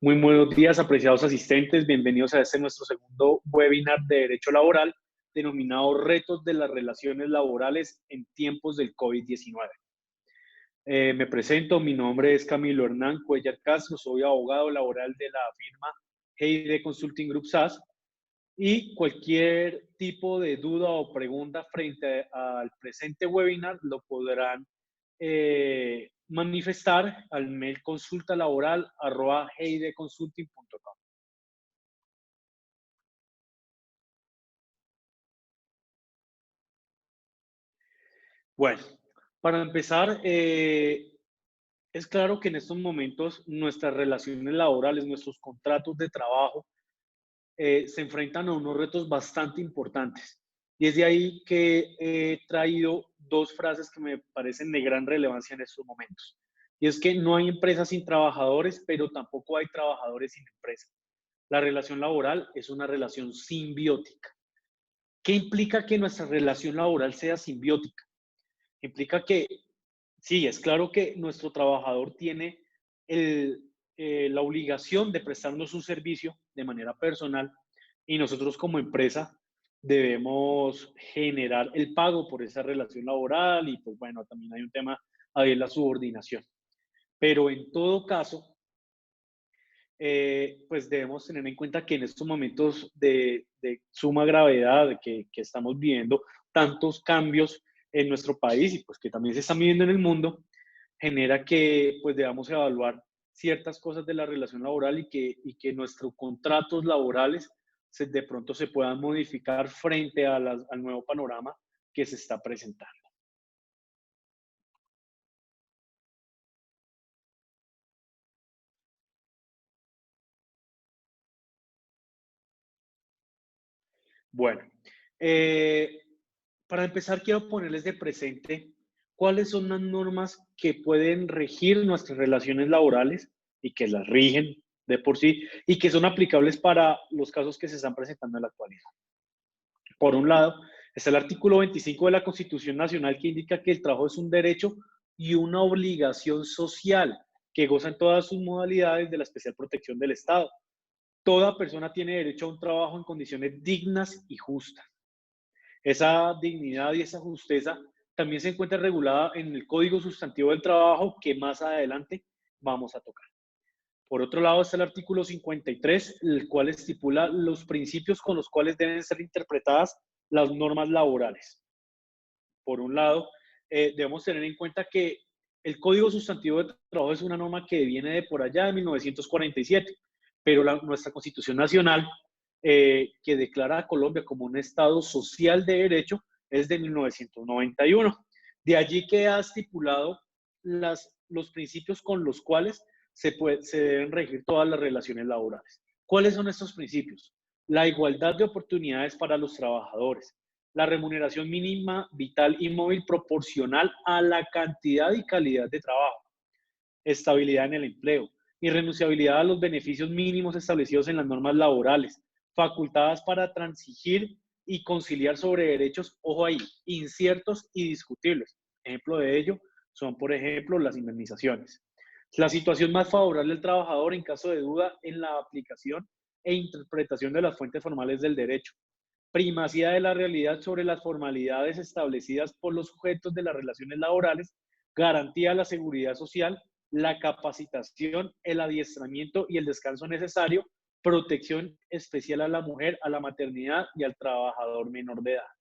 Muy buenos días, apreciados asistentes. Bienvenidos a este nuestro segundo webinar de Derecho Laboral, denominado Retos de las Relaciones Laborales en tiempos del COVID-19. Me presento, mi nombre es Camilo Hernán Cuellar Castro, soy abogado laboral de la firma GID Consulting Group SAS, y cualquier tipo de duda o pregunta frente al presente webinar lo podrán manifestar al mail consultalaboral@gidconsulting.com. Bueno, para empezar, es claro que en estos momentos nuestras relaciones laborales, nuestros contratos de trabajo, se enfrentan a unos retos bastante importantes. Y es de ahí que he traído dos frases que me parecen de gran relevancia en estos momentos. Y es que no hay empresas sin trabajadores, pero tampoco hay trabajadores sin empresa. La relación laboral es una relación simbiótica. ¿Qué implica que nuestra relación laboral sea simbiótica? Implica que, sí, es claro que nuestro trabajador tiene el, la obligación de prestarnos un servicio de manera personal y nosotros como empresa debemos generar el pago por esa relación laboral y pues bueno, también hay un tema ahí de la subordinación. Pero en todo caso, pues debemos tener en cuenta que en estos momentos de suma gravedad que estamos viviendo, tantos cambios en nuestro país y pues que también se están viviendo en el mundo, genera que pues debamos evaluar ciertas cosas de la relación laboral y que nuestros contratos laborales de pronto se puedan modificar frente a al nuevo panorama que se está presentando. Bueno, eh, para empezar quiero ponerles de presente cuáles son las normas que pueden regir nuestras relaciones laborales y que las rigen de por sí y que son aplicables para los casos que se están presentando en la actualidad. Por un lado, está el artículo 25 de la Constitución Nacional que indica que el trabajo es un derecho y una obligación social que goza en todas sus modalidades de la especial protección del Estado. Toda persona tiene derecho a un trabajo en condiciones dignas y justas. Esa dignidad y esa justeza también se encuentra regulada en el Código Sustantivo del Trabajo que más adelante vamos a tocar. Por otro lado está el artículo 53, el cual estipula los principios con los cuales deben ser interpretadas las normas laborales. Por un lado, debemos tener en cuenta que el Código Sustantivo de Trabajo es una norma que viene de por allá de 1947, pero nuestra Constitución Nacional, que declara a Colombia como un Estado social de derecho, es de 1991. De allí que ha estipulado los principios con los cuales se deben regir todas las relaciones laborales. ¿Cuáles son estos principios? La igualdad de oportunidades para los trabajadores, la remuneración mínima vital y móvil proporcional a la cantidad y calidad de trabajo, estabilidad en el empleo, irrenunciabilidad a los beneficios mínimos establecidos en las normas laborales, facultades para transigir y conciliar sobre derechos, ojo ahí, inciertos y discutibles. Ejemplo de ello son, por ejemplo, las indemnizaciones. La situación más favorable del trabajador en caso de duda en la aplicación e interpretación de las fuentes formales del derecho. Primacía de la realidad sobre las formalidades establecidas por los sujetos de las relaciones laborales, garantía de la seguridad social, la capacitación, el adiestramiento y el descanso necesario, protección especial a la mujer, a la maternidad y al trabajador menor de edad.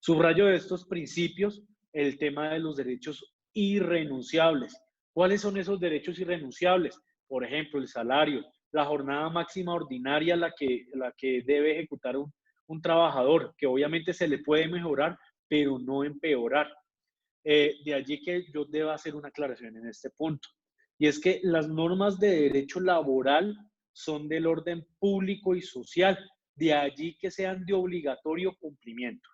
Subrayo de estos principios el tema de los derechos irrenunciables. ¿Cuáles son esos derechos irrenunciables? Por ejemplo, el salario, la jornada máxima ordinaria la que debe ejecutar un trabajador, que obviamente se le puede mejorar, pero no empeorar. De allí que yo deba hacer una aclaración en este punto. Y es que las normas de derecho laboral son del orden público y social, de allí que sean de obligatorio cumplimiento.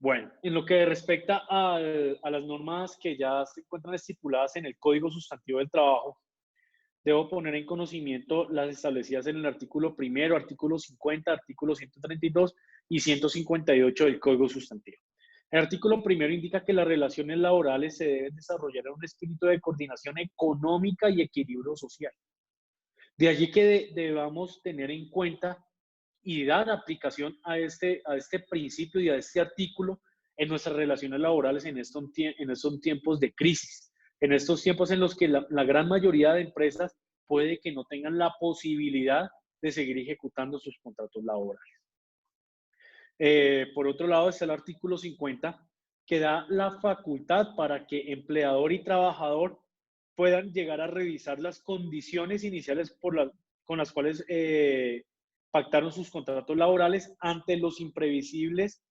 Bueno, en lo que respecta a las normas que ya se encuentran estipuladas en el Código Sustantivo del Trabajo, debo poner en conocimiento las establecidas en el artículo primero, artículo 50, artículo 132 y 158 del Código Sustantivo. El artículo primero indica que las relaciones laborales se deben desarrollar en un espíritu de coordinación económica y equilibrio social. De allí que debamos tener en cuenta y dar aplicación a este principio y a este artículo en nuestras relaciones laborales en estos tiempos de crisis, en estos tiempos en los que la gran mayoría de empresas puede que no tengan la posibilidad de seguir ejecutando sus contratos laborales. Por otro lado está el artículo 50, que da la facultad para que empleador y trabajador puedan llegar a revisar las condiciones iniciales con las cuales pactaron sus contratos laborales ante los imprevisibles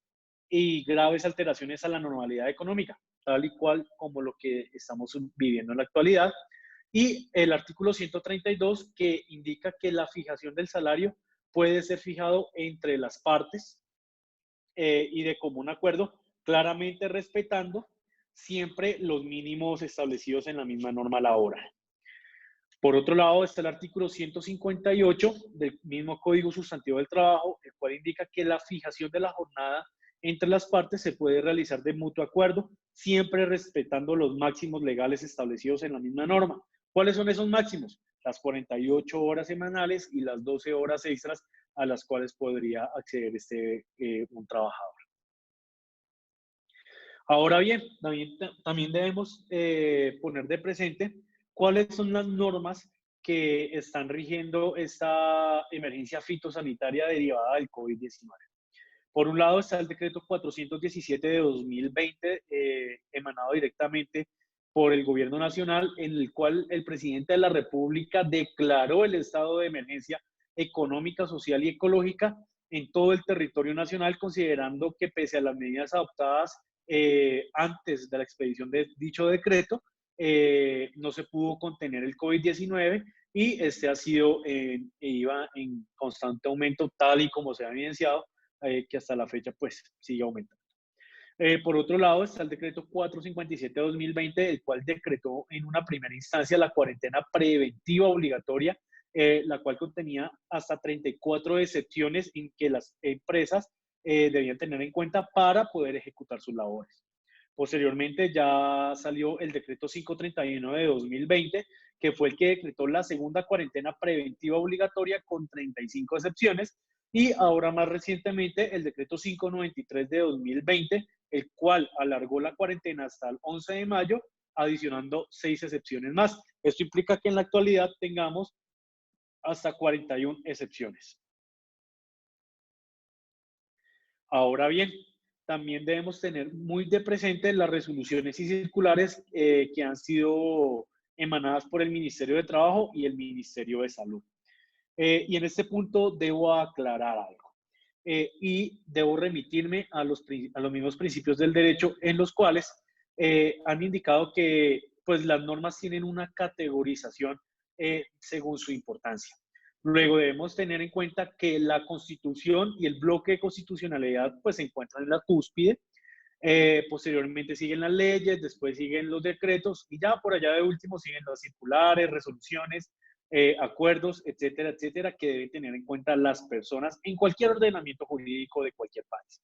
y graves alteraciones a la normalidad económica, tal y cual como lo que estamos viviendo en la actualidad. Y el artículo 132, que indica que la fijación del salario puede ser fijado entre las partes y de común acuerdo, claramente respetando siempre los mínimos establecidos en la misma norma laboral. Por otro lado, está el artículo 158 del mismo Código Sustantivo del Trabajo, el cual indica que la fijación de la jornada entre las partes se puede realizar de mutuo acuerdo, siempre respetando los máximos legales establecidos en la misma norma. ¿Cuáles son esos máximos? Las 48 horas semanales y las 12 horas extras a las cuales podría acceder un trabajador. Ahora bien, también debemos poner de presente cuáles son las normas que están rigiendo esta emergencia fitosanitaria derivada del COVID-19. Por un lado está el decreto 417 de 2020, emanado directamente por el gobierno nacional, en el cual el presidente de la República declaró el estado de emergencia económica, social y ecológica en todo el territorio nacional, considerando que pese a las medidas adoptadas antes de la expedición de dicho decreto, no se pudo contener el COVID-19 y este ha sido, iba en constante aumento, tal y como se ha evidenciado, que hasta la fecha pues sigue aumentando. Por otro lado está el decreto 457 de 2020, el cual decretó en una primera instancia la cuarentena preventiva obligatoria, la cual contenía hasta 34 excepciones en que las empresas debían tener en cuenta para poder ejecutar sus labores. Posteriormente ya salió el decreto 531 de 2020, que fue el que decretó la segunda cuarentena preventiva obligatoria con 35 excepciones, y ahora más recientemente el decreto 593 de 2020, el cual alargó la cuarentena hasta el 11 de mayo, adicionando 6 excepciones más. Esto implica que en la actualidad tengamos hasta 41 excepciones. Ahora bien, también debemos tener muy de presente las resoluciones y circulares que han sido emanadas por el Ministerio de Trabajo y el Ministerio de Salud. Y en este punto debo aclarar algo. Y debo remitirme a los mismos principios del derecho en los cuales han indicado que pues, las normas tienen una categorización según su importancia. Luego debemos tener en cuenta que la Constitución y el bloque de constitucionalidad pues, se encuentran en la cúspide. Posteriormente siguen las leyes, después siguen los decretos y ya por allá de último siguen las circulares, resoluciones, acuerdos, etcétera, etcétera, que deben tener en cuenta las personas en cualquier ordenamiento jurídico de cualquier país.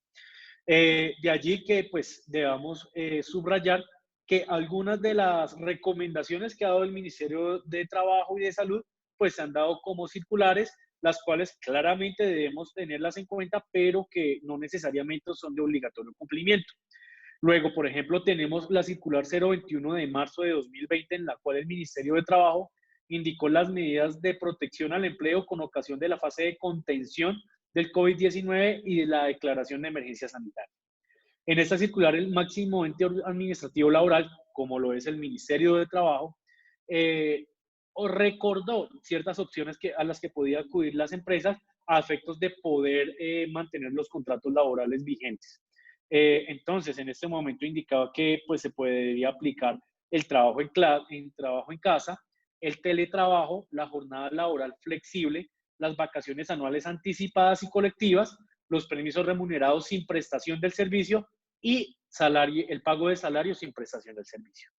De allí que pues debamos subrayar que algunas de las recomendaciones que ha dado el Ministerio de Trabajo y de Salud pues se han dado como circulares, las cuales claramente debemos tenerlas en cuenta, pero que no necesariamente son de obligatorio cumplimiento. Luego, por ejemplo, tenemos la circular 021 de marzo de 2020, en la cual el Ministerio de Trabajo indicó las medidas de protección al empleo con ocasión de la fase de contención del COVID-19 y de la declaración de emergencia sanitaria. En esta circular, el máximo ente administrativo laboral, como lo es el Ministerio de Trabajo, recordó ciertas opciones a las que podían acudir las empresas a efectos de poder mantener los contratos laborales vigentes. Entonces, en este momento indicaba que pues, se podría aplicar el trabajo en casa, el teletrabajo, la jornada laboral flexible, las vacaciones anuales anticipadas y colectivas, los permisos remunerados sin prestación del servicio y el pago de salario sin prestación del servicio.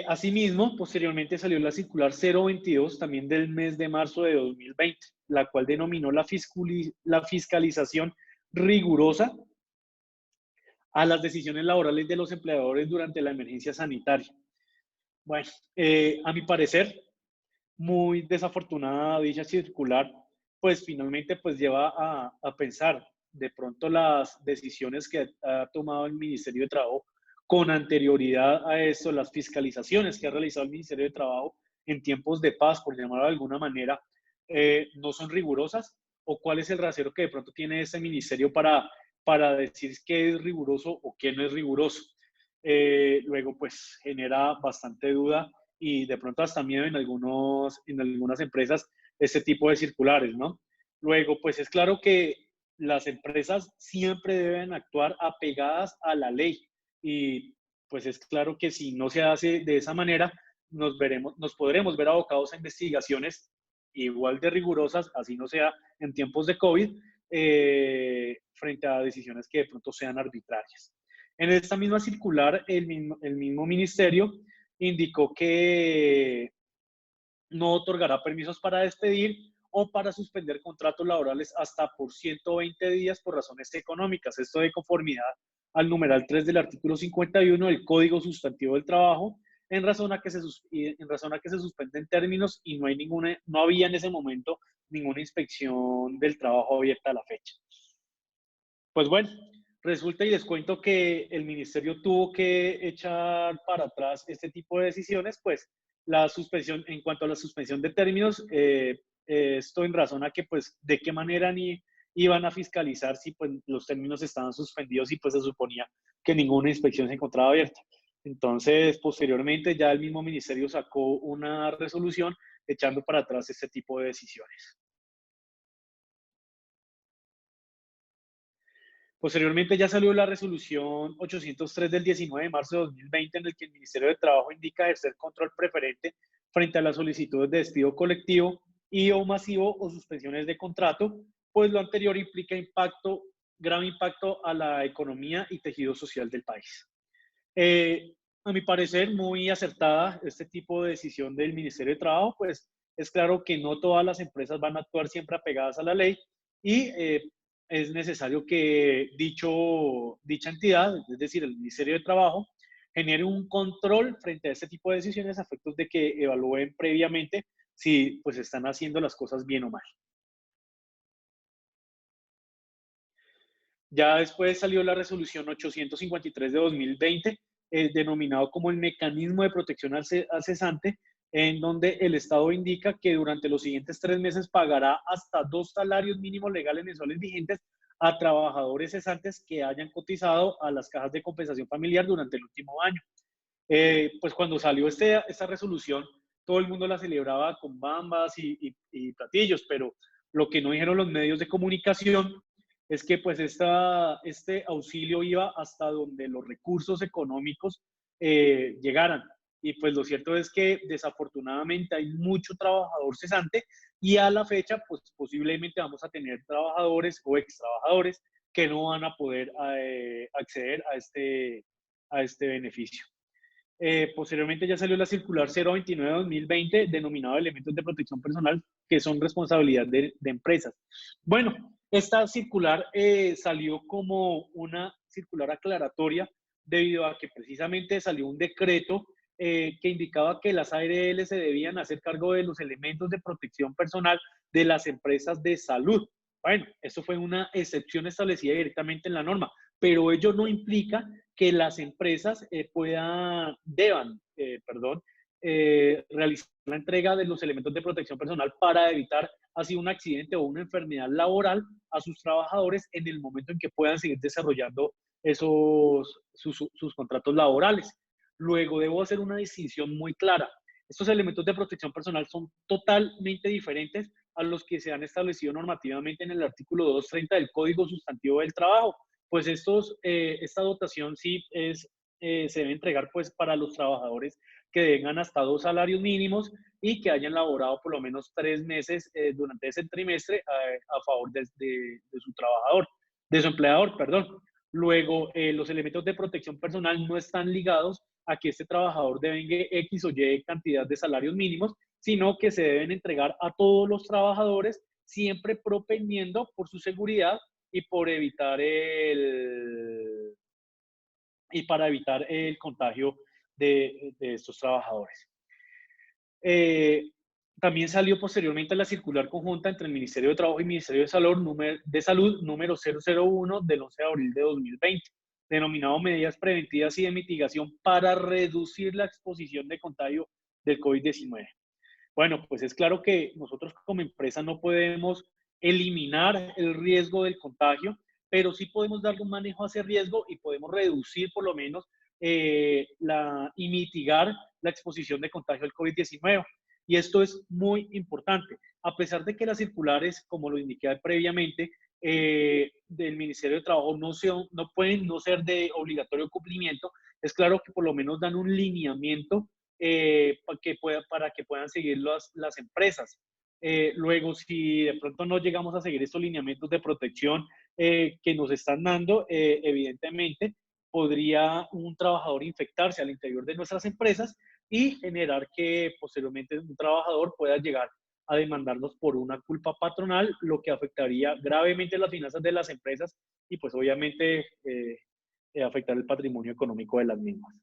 Asimismo, posteriormente salió la circular 022 también del mes de marzo de 2020, la cual denominó la fiscalización rigurosa a las decisiones laborales de los empleadores durante la emergencia sanitaria. Bueno, a mi parecer, muy desafortunada dicha circular, pues finalmente pues lleva a pensar de pronto las decisiones que ha tomado el Ministerio de Trabajo con anterioridad a eso, las fiscalizaciones que ha realizado el Ministerio de Trabajo en tiempos de paz, por llamarlo de alguna manera, no son rigurosas, o cuál es el rasero que de pronto tiene este ministerio para decir qué es riguroso o qué no es riguroso. Luego, pues genera bastante duda y de pronto hasta miedo en algunas empresas este tipo de circulares, ¿no? Luego, pues es claro que las empresas siempre deben actuar apegadas a la ley y pues es claro que si no se hace de esa manera, nos podremos ver abocados a investigaciones igual de rigurosas, así no sea en tiempos de COVID, frente a decisiones que de pronto sean arbitrarias. En esta misma circular, el mismo ministerio indicó que no otorgará permisos para despedir o para suspender contratos laborales hasta por 120 días por razones económicas. Esto de conformidad al numeral 3 del artículo 51 del Código Sustantivo del Trabajo, en razón a que se suspenden términos y no había en ese momento ninguna inspección del trabajo abierta a la fecha. Pues bueno, resulta y les cuento que el ministerio tuvo que echar para atrás este tipo de decisiones, pues la suspensión, en cuanto a la suspensión de términos, esto en razón a que, pues, de qué manera ni iban a fiscalizar si pues, los términos estaban suspendidos y pues se suponía que ninguna inspección se encontraba abierta. Entonces, posteriormente, ya el mismo ministerio sacó una resolución echando para atrás este tipo de decisiones. Posteriormente ya salió la resolución 803 del 19 de marzo de 2020 en el que el Ministerio de Trabajo indica ejercer control preferente frente a las solicitudes de despido colectivo y o masivo o suspensiones de contrato, pues lo anterior implica grave impacto a la economía y tejido social del país. Eh, a mi parecer, muy acertada este tipo de decisión del Ministerio de Trabajo, pues es claro que no todas las empresas van a actuar siempre apegadas a la ley y es necesario que dicha entidad, es decir, el Ministerio de Trabajo, genere un control frente a este tipo de decisiones a efectos de que evalúen previamente si pues están haciendo las cosas bien o mal. Ya después salió la resolución 853 de 2020, denominado como el mecanismo de protección al cesante, en donde el Estado indica que durante los siguientes 3 meses pagará hasta 2 salarios mínimos legales mensuales vigentes a trabajadores cesantes que hayan cotizado a las cajas de compensación familiar durante el último año. Pues cuando salió esta resolución, todo el mundo la celebraba con bambas y platillos, pero lo que no dijeron los medios de comunicación es que pues este auxilio iba hasta donde los recursos económicos llegaran. Y pues lo cierto es que desafortunadamente hay mucho trabajador cesante y a la fecha pues posiblemente vamos a tener trabajadores o ex trabajadores que no van a poder acceder a este beneficio. Posteriormente ya salió la circular 029-2020, denominado elementos de protección personal, que son responsabilidad de empresas. Bueno, esta circular salió como una circular aclaratoria debido a que precisamente salió un decreto que indicaba que las ARL se debían hacer cargo de los elementos de protección personal de las empresas de salud. Bueno, eso fue una excepción establecida directamente en la norma, pero ello no implica que las empresas realizar la entrega de los elementos de protección personal para evitar así un accidente o una enfermedad laboral a sus trabajadores en el momento en que puedan seguir desarrollando sus contratos laborales. Luego, debo hacer una distinción muy clara. Estos elementos de protección personal son totalmente diferentes a los que se han establecido normativamente en el artículo 230 del Código Sustantivo del Trabajo. Pues esta dotación sí se debe entregar pues para los trabajadores que tengan hasta 2 salarios mínimos y que hayan laborado por lo menos 3 meses durante ese trimestre a favor de su trabajador, de su empleador, perdón. Luego, los elementos de protección personal no están ligados a que este trabajador devengue X o Y cantidad de salarios mínimos, sino que se deben entregar a todos los trabajadores, siempre propendiendo por su seguridad y por evitar y para evitar el contagio de estos trabajadores. Eh, También salió posteriormente la circular conjunta entre el Ministerio de Trabajo y el Ministerio de Salud número 001 del 11 de abril de 2020, denominado Medidas Preventivas y de Mitigación para reducir la exposición de contagio del COVID-19. Bueno, pues es claro que nosotros como empresa no podemos eliminar el riesgo del contagio, pero sí podemos darle un manejo a ese riesgo y podemos reducir por lo menos y mitigar la exposición de contagio al COVID-19. Y esto es muy importante. A pesar de que las circulares, como lo indiqué previamente, del Ministerio de Trabajo no pueden no ser de obligatorio cumplimiento, es claro que por lo menos dan un lineamiento para que puedan seguir las empresas. Luego, si de pronto no llegamos a seguir estos lineamientos de protección que nos están dando, evidentemente podría un trabajador infectarse al interior de nuestras empresas y generar que posteriormente un trabajador pueda llegar a demandarnos por una culpa patronal, lo que afectaría gravemente las finanzas de las empresas y pues obviamente afectar el patrimonio económico de las mismas.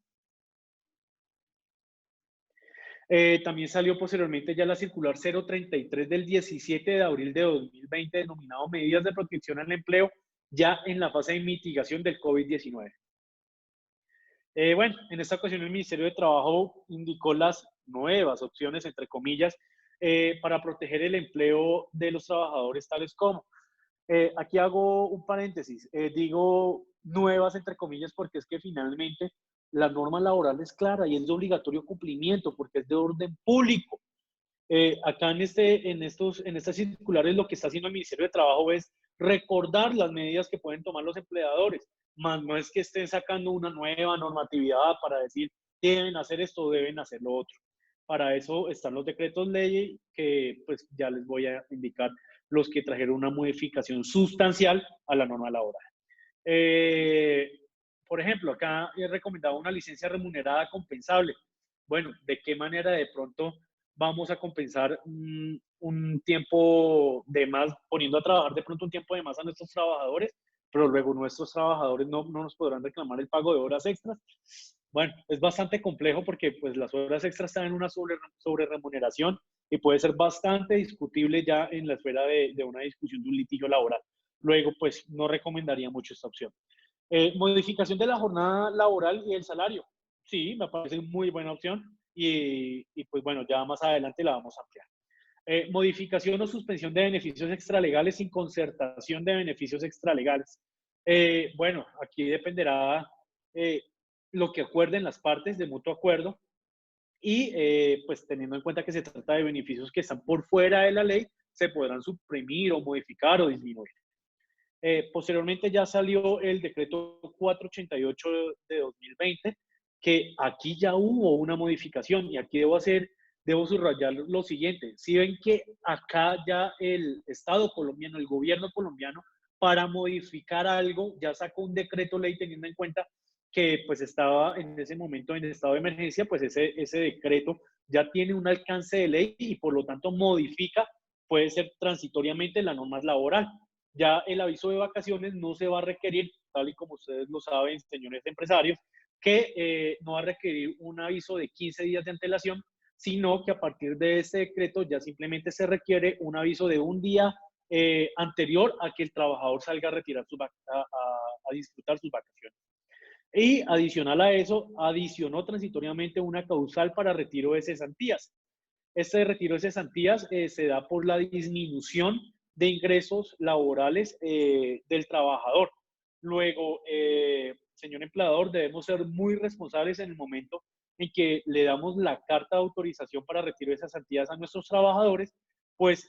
También salió posteriormente ya la circular 033 del 17 de abril de 2020, denominado Medidas de Protección al Empleo, ya en la fase de mitigación del COVID-19. Bueno, en esta ocasión el Ministerio de Trabajo indicó las nuevas opciones, entre comillas, para proteger el empleo de los trabajadores, tales como, aquí hago un paréntesis, digo nuevas, entre comillas, porque es que finalmente la norma laboral es clara y es de obligatorio cumplimiento porque es de orden público. Acá en estas circulares lo que está haciendo el Ministerio de Trabajo es recordar las medidas que pueden tomar los empleadores, más no es que estén sacando una nueva normatividad para decir deben hacer esto o deben hacer lo otro. Para eso están los decretos ley que pues ya les voy a indicar los que trajeron una modificación sustancial a la norma laboral. Eh, por ejemplo, acá he recomendado una licencia remunerada compensable. Bueno, ¿de qué manera de pronto vamos a compensar un tiempo de más, poniendo a trabajar de pronto un tiempo de más a nuestros trabajadores, pero luego nuestros trabajadores no nos podrán reclamar el pago de horas extras? Bueno, es bastante complejo porque pues las horas extras están en una sobre remuneración y puede ser bastante discutible ya en la esfera de una discusión de un litigio laboral. Luego, pues no recomendaría mucho esta opción. Modificación de la jornada laboral y el salario. Sí, me parece muy buena opción y pues bueno, ya más adelante la vamos a ampliar. Modificación o suspensión de beneficios extralegales sin concertación de beneficios extralegales. Bueno, aquí dependerá eh, lo que acuerden las partes de mutuo acuerdo y pues teniendo en cuenta que se trata de beneficios que están por fuera de la ley, se podrán suprimir o modificar o disminuir. Posteriormente ya salió el decreto 488 de 2020, que aquí ya hubo una modificación y aquí debo subrayar lo siguiente. Si ven que acá ya el Estado colombiano, el gobierno colombiano, para modificar algo, ya sacó un decreto ley teniendo en cuenta que pues estaba en ese momento en estado de emergencia, pues ese decreto ya tiene un alcance de ley y por lo tanto modifica, puede ser transitoriamente la norma laboral. Ya el aviso de vacaciones no se va a requerir, tal y como ustedes lo saben, señores empresarios, que no va a requerir un aviso de 15 días de antelación, sino que a partir de este decreto ya simplemente se requiere un aviso de un día anterior a que el trabajador salga a retirar a disfrutar sus vacaciones. Y adicional a eso, adicionó transitoriamente una causal para retiro de cesantías. Este retiro de cesantías se da por la disminución de ingresos laborales del trabajador. Luego, señor empleador, debemos ser muy responsables en el momento en que le damos la carta de autorización para retiro de cesantías a nuestros trabajadores, pues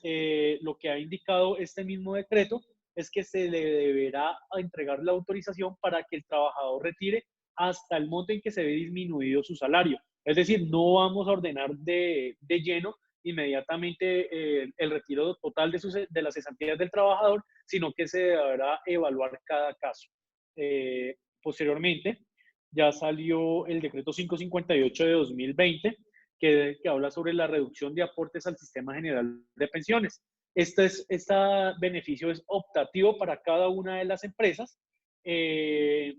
lo que ha indicado este mismo decreto es que se le deberá entregar la autorización para que el trabajador retire hasta el monto en que se ve disminuido su salario. Es decir, no vamos a ordenar de lleno inmediatamente el retiro total de las cesantías del trabajador, sino que se deberá evaluar cada caso. Posteriormente, ya salió el decreto 558 de 2020, que habla sobre la reducción de aportes al sistema general de pensiones. Este beneficio es optativo para cada una de las empresas. Es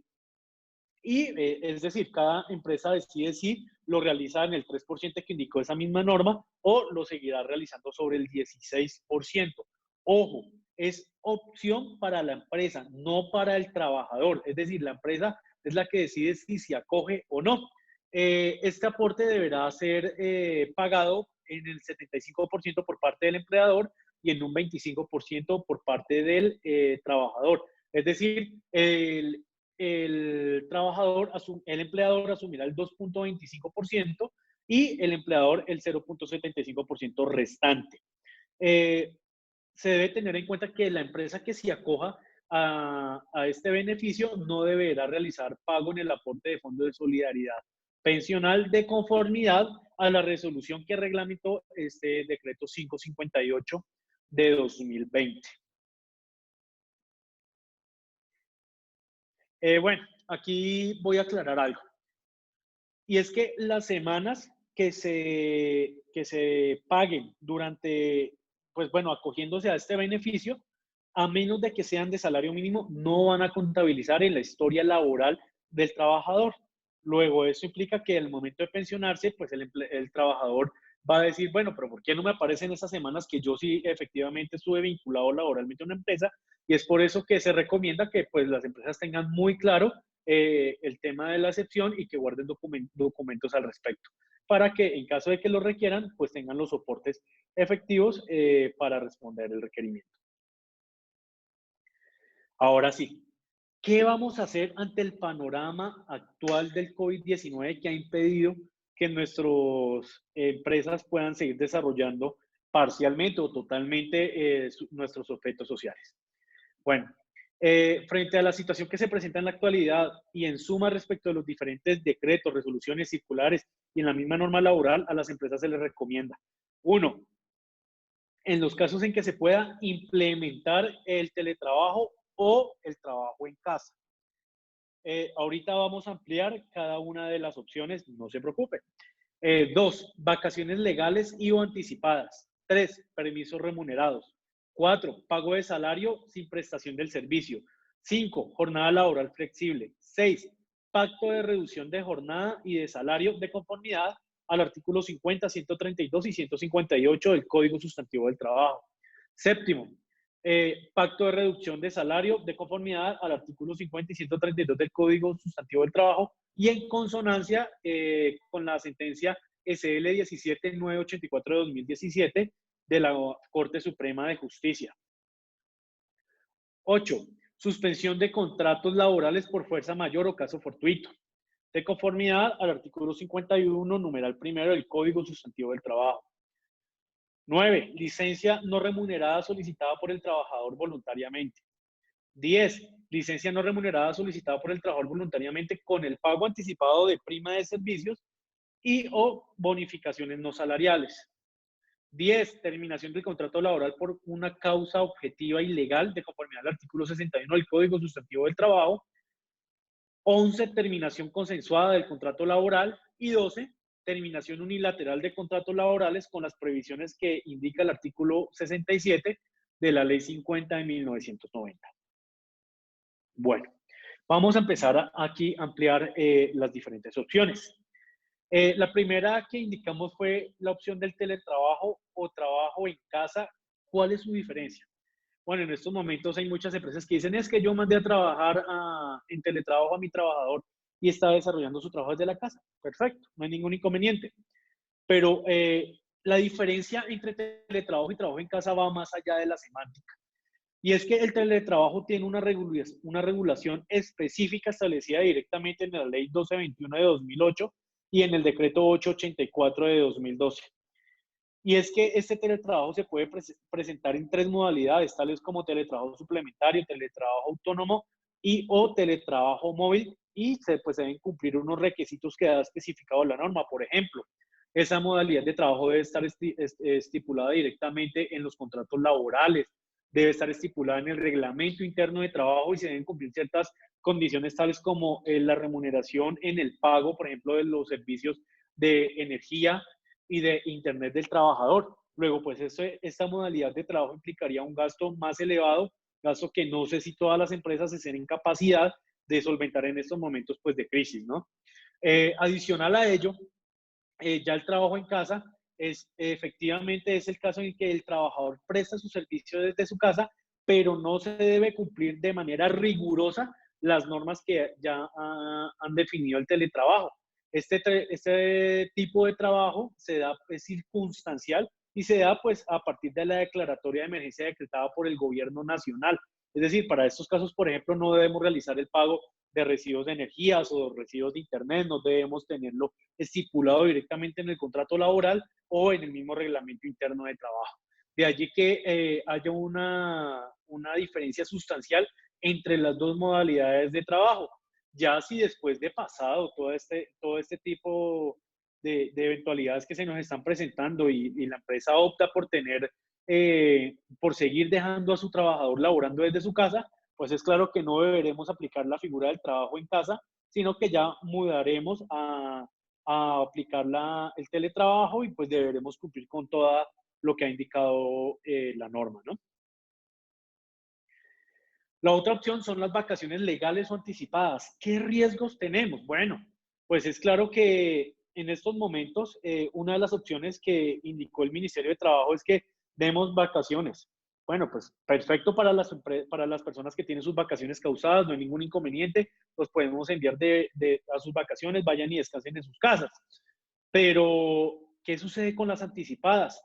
decir, cada empresa decide si lo realiza en el 3% que indicó esa misma norma o lo seguirá realizando sobre el 16%. Ojo, es opción para la empresa, no para el trabajador. Es decir, la empresa es la que decide si se acoge o no. Este aporte deberá ser pagado en el 75% por parte del empleador y en un 25% por parte del trabajador. Es decir, el empleador asumirá el 2.25% y el empleador el 0.75% restante. Se debe tener en cuenta que la empresa que se acoja a este beneficio no deberá realizar pago en el aporte de fondo de solidaridad pensional de conformidad a la resolución que reglamentó este decreto 558 de 2020. Bueno, aquí voy a aclarar algo. Y es que las semanas que se paguen durante, pues bueno, acogiéndose a este beneficio, a menos de que sean de salario mínimo, no van a contabilizar en la historia laboral del trabajador. Luego, eso implica que al momento de pensionarse, pues el trabajador va a decir, bueno, pero ¿por qué no me aparecen esas semanas que yo sí efectivamente estuve vinculado laboralmente a una empresa? Y es por eso que se recomienda que pues las empresas tengan muy claro el tema de la excepción y que guarden documentos al respecto, para que en caso de que lo requieran, pues tengan los soportes efectivos para responder el requerimiento. Ahora sí, ¿qué vamos a hacer ante el panorama actual del COVID-19 que ha impedido que nuestras empresas puedan seguir desarrollando parcialmente o totalmente nuestros objetos sociales? Bueno, frente a la situación que se presenta en la actualidad y en suma respecto de los diferentes decretos, resoluciones, circulares y en la misma norma laboral, a las empresas se les recomienda, uno, en los casos en que se pueda implementar el teletrabajo o el trabajo en casa. Ahorita vamos a ampliar cada una de las opciones, no se preocupe. 2, vacaciones legales y o anticipadas. 3, permisos remunerados. 4, pago de salario sin prestación del servicio. 5, jornada laboral flexible. 6, pacto de reducción de jornada y de salario de conformidad al artículo 50, 132 y 158 del Código Sustantivo del Trabajo. Séptimo, pacto de reducción de salario de conformidad al artículo 50 y 132 del Código Sustantivo del Trabajo y en consonancia con la sentencia SL 17984 de 2017 de la Corte Suprema de Justicia. 8. Suspensión de contratos laborales por fuerza mayor o caso fortuito, de conformidad al artículo 51, numeral primero del Código Sustantivo del Trabajo. 9. Licencia no remunerada solicitada por el trabajador voluntariamente. 10. Licencia no remunerada solicitada por el trabajador voluntariamente con el pago anticipado de prima de servicios y o bonificaciones no salariales. 10. Terminación del contrato laboral por una causa objetiva ilegal de conformidad al artículo 61 del Código Sustantivo del Trabajo. 11. Terminación consensuada del contrato laboral. Y 12. Terminación unilateral de contratos laborales con las previsiones que indica el artículo 67 de la Ley 50 de 1990. Bueno, vamos a empezar aquí a ampliar las diferentes opciones. La primera que indicamos fue la opción del teletrabajo o trabajo en casa. ¿Cuál es su diferencia? Bueno, en estos momentos hay muchas empresas que dicen, es que yo mandé a trabajar en teletrabajo a mi trabajador y está desarrollando su trabajo desde la casa. Perfecto, no hay ningún inconveniente. Pero la diferencia entre teletrabajo y trabajo en casa va más allá de la semántica. Y es que el teletrabajo tiene una regulación específica establecida directamente en la Ley 1221 de 2008 y en el Decreto 884 de 2012. Y es que este teletrabajo se puede presentar en 3 modalidades, tales como teletrabajo suplementario, teletrabajo autónomo y o teletrabajo móvil, y pues deben cumplir unos requisitos que ha especificado la norma. Por ejemplo, esa modalidad de trabajo debe estar estipulada directamente en los contratos laborales, debe estar estipulada en el reglamento interno de trabajo y se deben cumplir ciertas condiciones tales como la remuneración en el pago, por ejemplo, de los servicios de energía y de Internet del trabajador. Luego, pues esta modalidad de trabajo implicaría un gasto más elevado, gasto que no sé si todas las empresas estén en capacidad de solventar en estos momentos pues, de crisis, ¿no? Adicional a ello, ya el trabajo en casa efectivamente es el caso en que el trabajador presta su servicio desde su casa, pero no se debe cumplir de manera rigurosa las normas que ya han definido el teletrabajo. Este tipo de trabajo se da, es circunstancial y se da pues a partir de la declaratoria de emergencia decretada por el gobierno nacional. Es decir, para estos casos, por ejemplo, no debemos realizar el pago de recibos de energías o recibos de internet, no debemos tenerlo estipulado directamente en el contrato laboral o en el mismo reglamento interno de trabajo. De allí que haya una diferencia sustancial entre las dos modalidades de trabajo. Ya si después de pasado todo este tipo de eventualidades que se nos están presentando y la empresa opta por por seguir dejando a su trabajador laborando desde su casa, pues es claro que no deberemos aplicar la figura del trabajo en casa, sino que ya mudaremos a aplicar el teletrabajo y pues deberemos cumplir con todo lo que ha indicado la norma, ¿no? La otra opción son las vacaciones legales o anticipadas. ¿Qué riesgos tenemos? Bueno, pues es claro que en estos momentos una de las opciones que indicó el Ministerio de Trabajo es que demos vacaciones. Bueno, pues perfecto para para las personas que tienen sus vacaciones causadas, no hay ningún inconveniente, los podemos enviar a sus vacaciones, vayan y descansen en sus casas. Pero, ¿qué sucede con las anticipadas?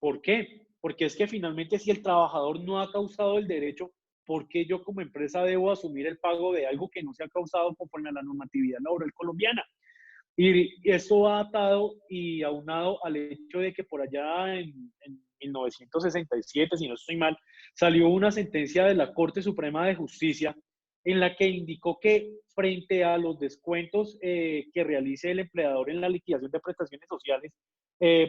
¿Por qué? Porque es que finalmente si el trabajador no ha causado el derecho, ¿por qué yo como empresa debo asumir el pago de algo que no se ha causado conforme a la normatividad laboral colombiana? Y esto va atado y aunado al hecho de que por allá en 1967, si no estoy mal, salió una sentencia de la Corte Suprema de Justicia en la que indicó que frente a los descuentos que realice el empleador en la liquidación de prestaciones sociales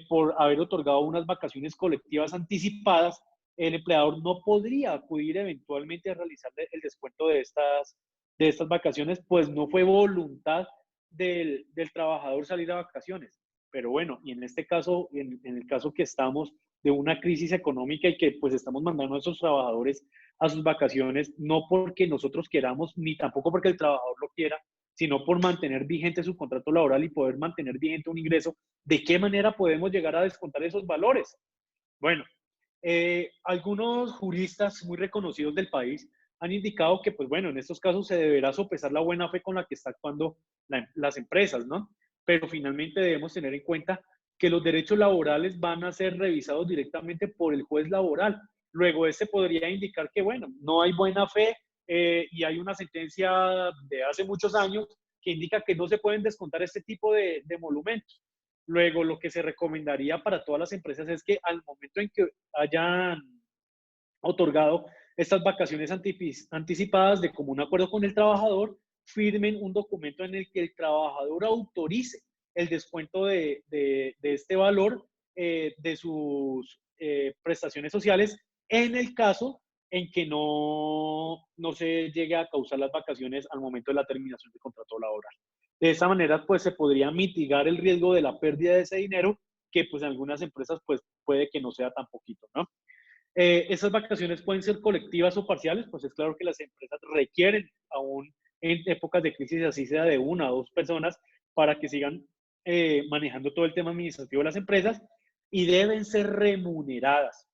por haber otorgado unas vacaciones colectivas anticipadas, el empleador no podría acudir eventualmente a realizar el descuento de estas vacaciones, pues no fue voluntad del trabajador salir a vacaciones. Pero bueno, y en este caso, en el caso que estamos de una crisis económica y que pues estamos mandando a nuestros trabajadores a sus vacaciones, no porque nosotros queramos, ni tampoco porque el trabajador lo quiera, sino por mantener vigente su contrato laboral y poder mantener vigente un ingreso, ¿de qué manera podemos llegar a descontar esos valores? Bueno, algunos juristas muy reconocidos del país han indicado que, pues bueno, en estos casos se deberá sopesar la buena fe con la que está actuando las empresas, ¿no? Pero finalmente debemos tener en cuenta que los derechos laborales van a ser revisados directamente por el juez laboral. Luego, este podría indicar que, bueno, no hay buena fe y hay una sentencia de hace muchos años que indica que no se pueden descontar este tipo de emolumentos. Luego, lo que se recomendaría para todas las empresas es que al momento en que hayan otorgado estas vacaciones anticipadas de común acuerdo con el trabajador, firmen un documento en el que el trabajador autorice el descuento de este valor de sus prestaciones sociales en el caso en que no se llegue a causar las vacaciones al momento de la terminación del contrato laboral. De esta manera, pues se podría mitigar el riesgo de la pérdida de ese dinero, que pues en algunas empresas pues puede que no sea tan poquito, ¿no? Esas vacaciones pueden ser colectivas o parciales, pues es claro que las empresas requieren aún en épocas de crisis, así sea de una o dos personas, para que sigan manejando todo el tema administrativo de las empresas y deben ser remuneradas.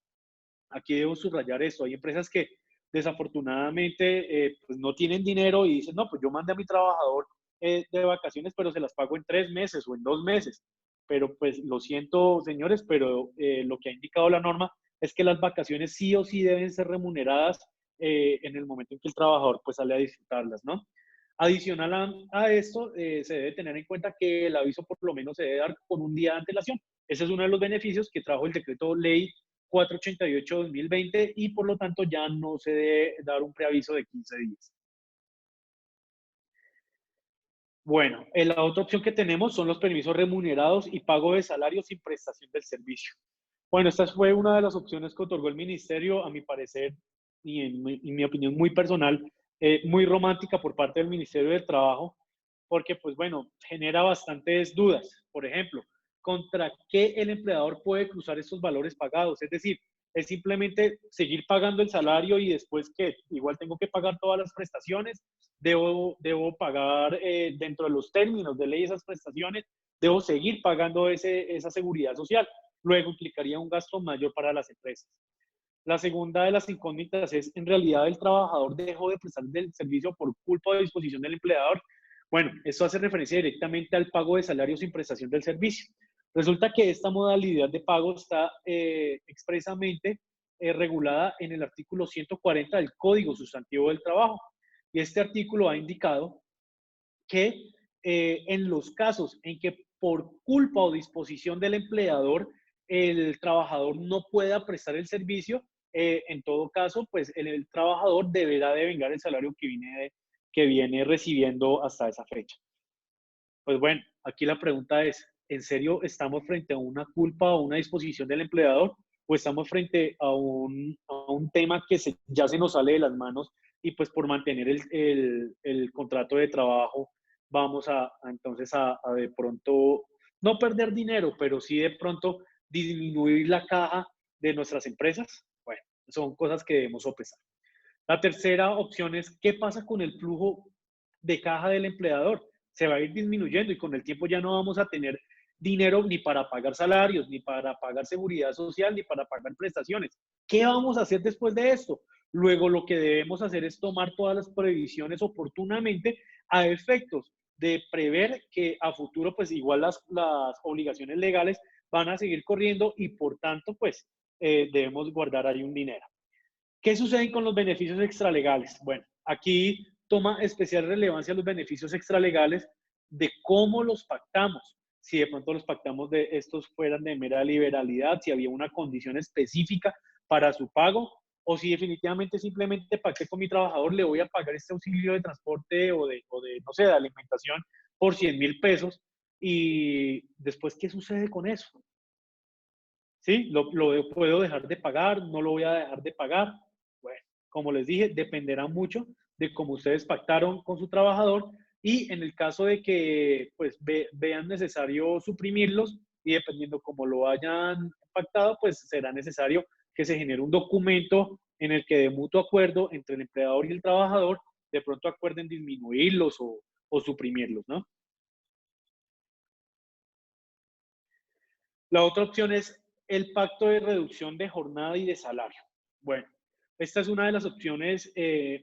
Aquí debo subrayar esto, hay empresas que desafortunadamente pues no tienen dinero y dicen, no, pues yo mandé a mi trabajador de vacaciones, pero se las pago en 3 meses o en 2 meses. Pero pues lo siento, señores, pero lo que ha indicado la norma es que las vacaciones sí o sí deben ser remuneradas en el momento en que el trabajador pues sale a disfrutarlas, ¿no? Adicional a esto, se debe tener en cuenta que el aviso por lo menos se debe dar con un día de antelación. Ese es uno de los beneficios que trajo el decreto ley 488-2020 y por lo tanto ya no se debe dar un preaviso de 15 días. Bueno, la otra opción que tenemos son los permisos remunerados y pago de salario sin prestación del servicio. Bueno, esta fue una de las opciones que otorgó el ministerio, a mi parecer y en mi opinión muy personal, muy romántica por parte del Ministerio del Trabajo, porque pues bueno, genera bastantes dudas. Por ejemplo, contra qué el empleador puede cruzar estos valores pagados. Es decir, es simplemente seguir pagando el salario y después que igual tengo que pagar todas las prestaciones, debo pagar dentro de los términos de ley esas prestaciones, debo seguir pagando esa seguridad social. Luego implicaría un gasto mayor para las empresas. La segunda de las incógnitas es, ¿en realidad el trabajador dejó de prestar el servicio por culpa o disposición del empleador? Bueno, esto hace referencia directamente al pago de salarios sin prestación del servicio. Resulta que esta modalidad de pago está expresamente regulada en el artículo 140 del Código Sustantivo del Trabajo. Y este artículo ha indicado que en los casos en que por culpa o disposición del empleador el trabajador no pueda prestar el servicio, en todo caso, pues el trabajador deberá devengar el salario que viene recibiendo hasta esa fecha. Pues bueno, aquí la pregunta es, ¿en serio estamos frente a una culpa o una disposición del empleador? ¿O estamos frente a un tema que ya se nos sale de las manos y pues por mantener el contrato de trabajo vamos entonces a de pronto no perder dinero, pero sí de pronto disminuir la caja de nuestras empresas? Bueno, son cosas que debemos sopesar. La tercera opción es, ¿qué pasa con el flujo de caja del empleador? Se va a ir disminuyendo y con el tiempo ya no vamos a tener dinero ni para pagar salarios, ni para pagar seguridad social, ni para pagar prestaciones. ¿Qué vamos a hacer después de esto? Luego lo que debemos hacer es tomar todas las previsiones oportunamente a efectos de prever que a futuro pues igual las obligaciones legales van a seguir corriendo y por tanto pues debemos guardar ahí un dinero. ¿Qué sucede con los beneficios extralegales? Bueno, aquí toma especial relevancia los beneficios extralegales de cómo los pactamos. Si de pronto los pactamos de estos fueran de mera liberalidad, si había una condición específica para su pago, o si definitivamente simplemente pacté con mi trabajador, le voy a pagar este auxilio de transporte o de no sé, de alimentación por 100,000 pesos. Y después, ¿qué sucede con eso? ¿Sí? ¿Lo puedo dejar de pagar? ¿No lo voy a dejar de pagar? Bueno, como les dije, dependerá mucho de cómo ustedes pactaron con su trabajador y en el caso de que pues vean necesario suprimirlos y dependiendo cómo lo hayan pactado, pues será necesario que se genere un documento en el que de mutuo acuerdo entre el empleador y el trabajador de pronto acuerden disminuirlos o suprimirlos, ¿no? La otra opción es el pacto de reducción de jornada y de salario. Bueno, esta es una de las opciones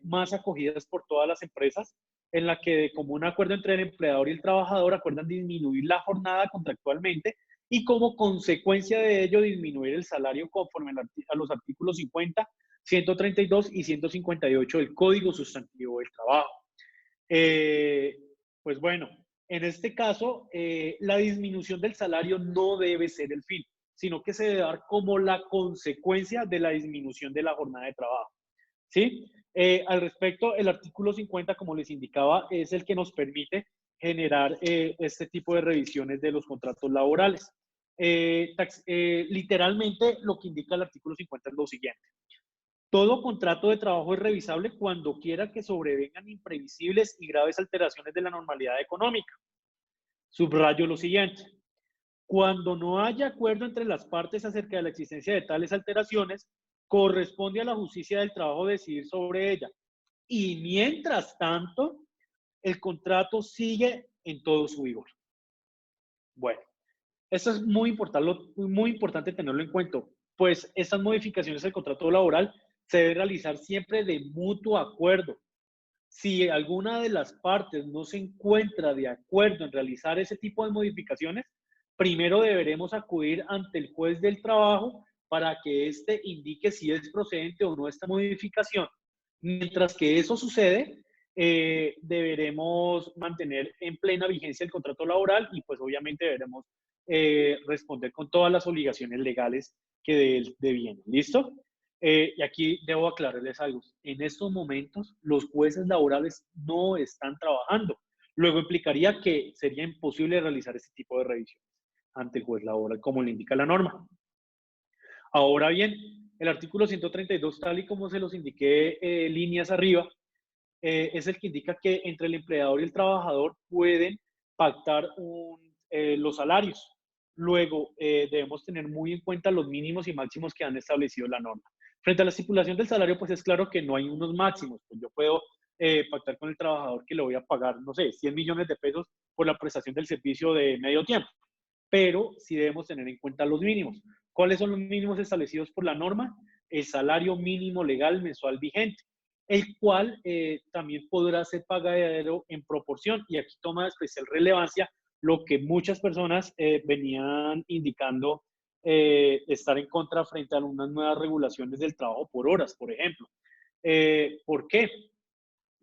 más acogidas por todas las empresas, en la que de común acuerdo entre el empleador y el trabajador acuerdan disminuir la jornada contractualmente y como consecuencia de ello disminuir el salario conforme a los artículos 50, 132 y 158 del Código Sustantivo del Trabajo. Eh, pues bueno, en este caso, la disminución del salario no debe ser el fin, sino que se debe dar como la consecuencia de la disminución de la jornada de trabajo. ¿Sí? Al respecto, el artículo 50, como les indicaba, es el que nos permite generar este tipo de revisiones de los contratos laborales. Literalmente, lo que indica el artículo 50 es lo siguiente. Todo contrato de trabajo es revisable cuando quiera que sobrevengan imprevisibles y graves alteraciones de la normalidad económica. Subrayo lo siguiente. Cuando no haya acuerdo entre las partes acerca de la existencia de tales alteraciones, corresponde a la justicia del trabajo decidir sobre ella. Y mientras tanto, el contrato sigue en todo su vigor. Bueno, esto es muy importante tenerlo en cuenta, pues estas modificaciones del contrato laboral se deben realizar siempre de mutuo acuerdo. Si alguna de las partes no se encuentra de acuerdo en realizar ese tipo de modificaciones, primero deberemos acudir ante el juez del trabajo para que éste indique si es procedente o no esta modificación. Mientras que eso sucede, deberemos mantener en plena vigencia el contrato laboral y pues obviamente deberemos responder con todas las obligaciones legales que de él devienen. ¿Listo? Y aquí debo aclararles algo. En estos momentos, los jueces laborales no están trabajando. Luego implicaría que sería imposible realizar este tipo de revisiones ante el juez laboral, como le indica la norma. Ahora bien, el artículo 132, tal y como se los indiqué líneas arriba, es el que indica que entre el empleador y el trabajador pueden pactar los salarios. Luego, debemos tener muy en cuenta los mínimos y máximos que han establecido la norma. Frente a la estipulación del salario, pues es claro que no hay unos máximos. Pues yo puedo pactar con el trabajador que le voy a pagar, no sé, 100 millones de pesos por la prestación del servicio de medio tiempo, pero sí debemos tener en cuenta los mínimos. ¿Cuáles son los mínimos establecidos por la norma? El salario mínimo legal mensual vigente, el cual también podrá ser pagadero en proporción, y aquí toma especial relevancia lo que muchas personas venían indicando estar en contra frente a unas nuevas regulaciones del trabajo por horas, por ejemplo. ¿Por qué?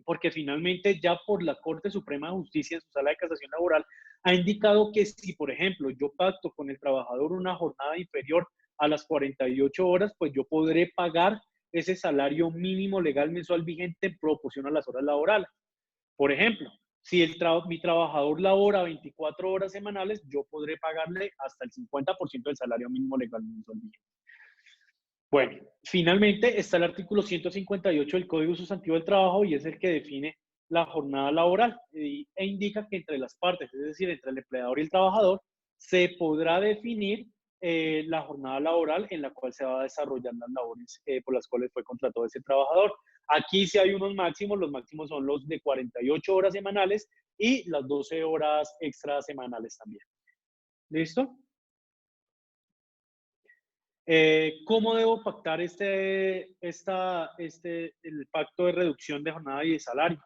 Porque finalmente ya por la Corte Suprema de Justicia en su sala de casación laboral ha indicado que si, por ejemplo, yo pacto con el trabajador una jornada inferior a las 48 horas, pues yo podré pagar ese salario mínimo legal mensual vigente en proporción a las horas laborales. Por ejemplo, si mi trabajador labora 24 horas semanales, yo podré pagarle hasta el 50% del salario mínimo legal mensual vigente. Bueno, finalmente está el artículo 158 del Código Sustantivo del Trabajo y es el que define la jornada laboral e indica que entre las partes, es decir, entre el empleador y el trabajador, se podrá definir la jornada laboral en la cual se va a desarrollar las labores por las cuales fue contratado ese trabajador. Aquí sí hay unos máximos, los máximos son los de 48 horas semanales y las 12 horas extra semanales también. ¿Listo? ¿Cómo debo pactar el pacto de reducción de jornada y de salario?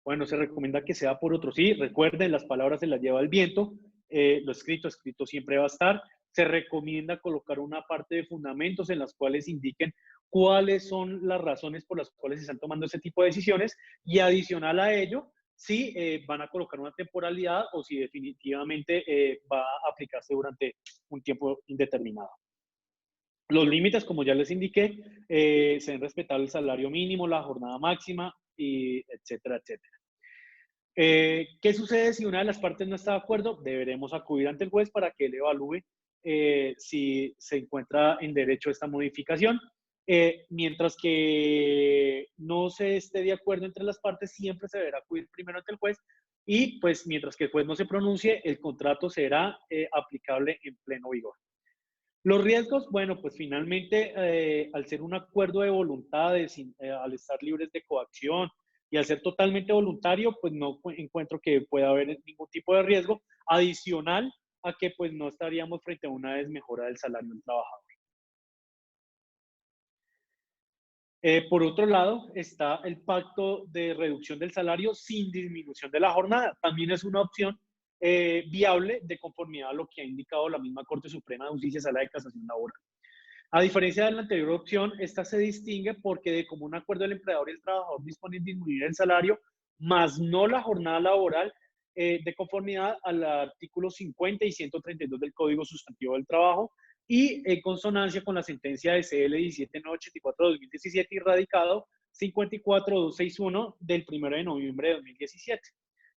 Bueno, se recomienda que sea por otro sí. Recuerden, las palabras se las lleva el viento. Lo escrito siempre va a estar. Se recomienda colocar una parte de fundamentos en las cuales indiquen cuáles son las razones por las cuales se están tomando ese tipo de decisiones y adicional a ello, si van a colocar una temporalidad o si definitivamente va a aplicarse durante un tiempo indeterminado. Los límites, como ya les indiqué, se deben respetar el salario mínimo, la jornada máxima, y etcétera, etcétera. ¿Qué sucede si una de las partes no está de acuerdo? Deberemos acudir ante el juez para que él evalúe si se encuentra en derecho a esta modificación. Mientras que no se esté de acuerdo entre las partes, siempre se deberá acudir primero ante el juez y pues mientras que el juez no se pronuncie, el contrato será aplicable en pleno vigor. Los riesgos, bueno, pues finalmente, al ser un acuerdo de voluntades, al estar libres de coacción y al ser totalmente voluntario, pues no encuentro que pueda haber ningún tipo de riesgo adicional a que pues no estaríamos frente a una desmejora del salario del trabajador. Por otro lado, está el pacto de reducción del salario sin disminución de la jornada. También es una opción viable de conformidad a lo que ha indicado la misma Corte Suprema de Justicia, Sala de Casación Laboral. A diferencia de la anterior opción, esta se distingue porque de común acuerdo el empleador y el trabajador disponen de disminuir el salario, más no la jornada laboral, de conformidad al artículo 50 y 132 del Código Sustantivo del Trabajo y en consonancia con la sentencia de CL 17984-2017 y radicado 54261 del 1 de noviembre de 2017.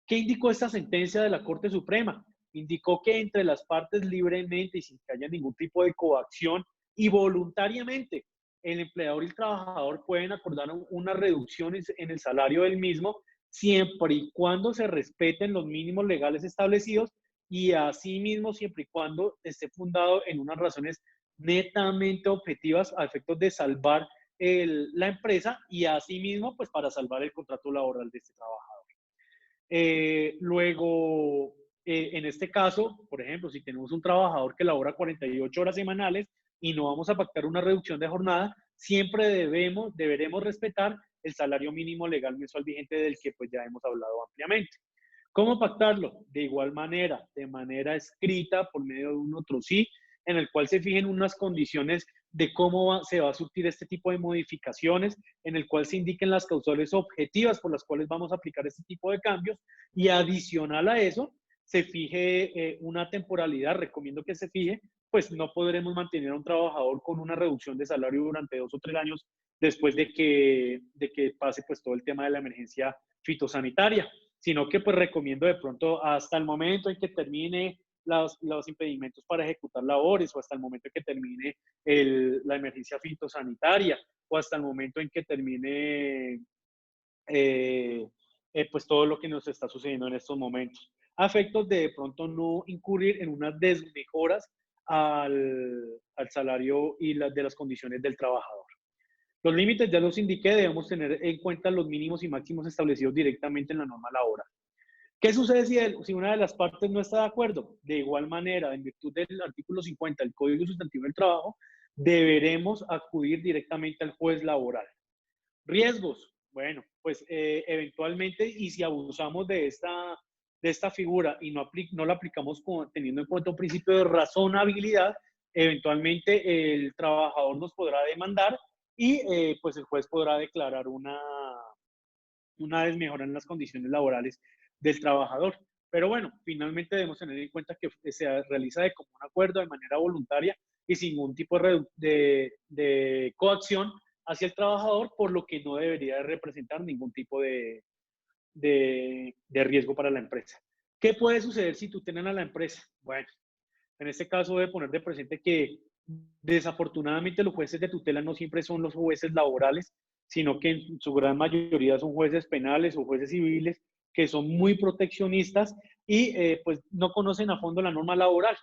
¿Qué indicó esta sentencia de la Corte Suprema? Indicó que entre las partes libremente y sin que haya ningún tipo de coacción y voluntariamente el empleador y el trabajador pueden acordar una reducción en el salario del mismo siempre y cuando se respeten los mínimos legales establecidos y asimismo siempre y cuando esté fundado en unas razones netamente objetivas a efectos de salvar la empresa y asimismo pues para salvar el contrato laboral de este trabajador. Luego, en este caso, por ejemplo, si tenemos un trabajador que labora 48 horas semanales y no vamos a pactar una reducción de jornada, siempre deberemos respetar el salario mínimo legal mensual vigente del que pues ya hemos hablado ampliamente. ¿Cómo pactarlo? De igual manera, de manera escrita por medio de un otro sí, en el cual se fijen unas condiciones de cómo se va a surtir este tipo de modificaciones, en el cual se indiquen las causales objetivas por las cuales vamos a aplicar este tipo de cambios y adicional a eso, se fije una temporalidad, recomiendo que se fije, pues no podremos mantener a un trabajador con una reducción de salario durante 2 o 3 años después de que pase pues todo el tema de la emergencia fitosanitaria, sino que pues recomiendo de pronto hasta el momento en que termine los impedimentos para ejecutar labores o hasta el momento en que termine la emergencia fitosanitaria o hasta el momento en que termine pues todo lo que nos está sucediendo en estos momentos. a efectos de pronto no incurrir en unas desmejoras al salario y de las condiciones del trabajador. Los límites ya los indiqué, debemos tener en cuenta los mínimos y máximos establecidos directamente en la norma laboral. ¿Qué sucede si una de las partes no está de acuerdo? De igual manera, en virtud del artículo 50 del Código Sustantivo del Trabajo, deberemos acudir directamente al juez laboral. Riesgos. Bueno, pues eventualmente, y si abusamos de esta figura y no la aplicamos teniendo en cuenta un principio de razonabilidad, eventualmente el trabajador nos podrá demandar y pues el juez podrá declarar una desmejora en las condiciones laborales del trabajador. Pero bueno, finalmente debemos tener en cuenta que se realiza de común acuerdo, de manera voluntaria y sin ningún tipo de coacción hacia el trabajador, por lo que no debería representar ningún tipo de riesgo para la empresa. ¿Qué puede suceder si tutelan a la empresa? Bueno, en este caso debe poner de presente que desafortunadamente los jueces de tutela no siempre son los jueces laborales, sino que en su gran mayoría son jueces penales o jueces civiles que son muy proteccionistas y pues no conocen a fondo la norma laboral.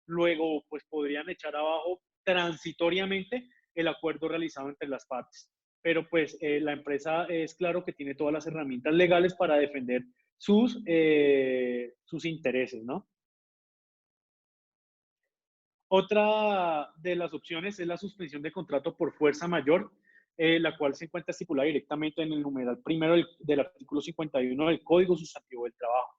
Luego, pues podrían echar abajo transitoriamente el acuerdo realizado entre las partes. Pero pues la empresa es claro que tiene todas las herramientas legales para defender sus intereses, ¿no? Otra de las opciones es la suspensión de contrato por fuerza mayor, la cual se encuentra estipulada directamente en el numeral primero del artículo 51 del Código Sustantivo del Trabajo.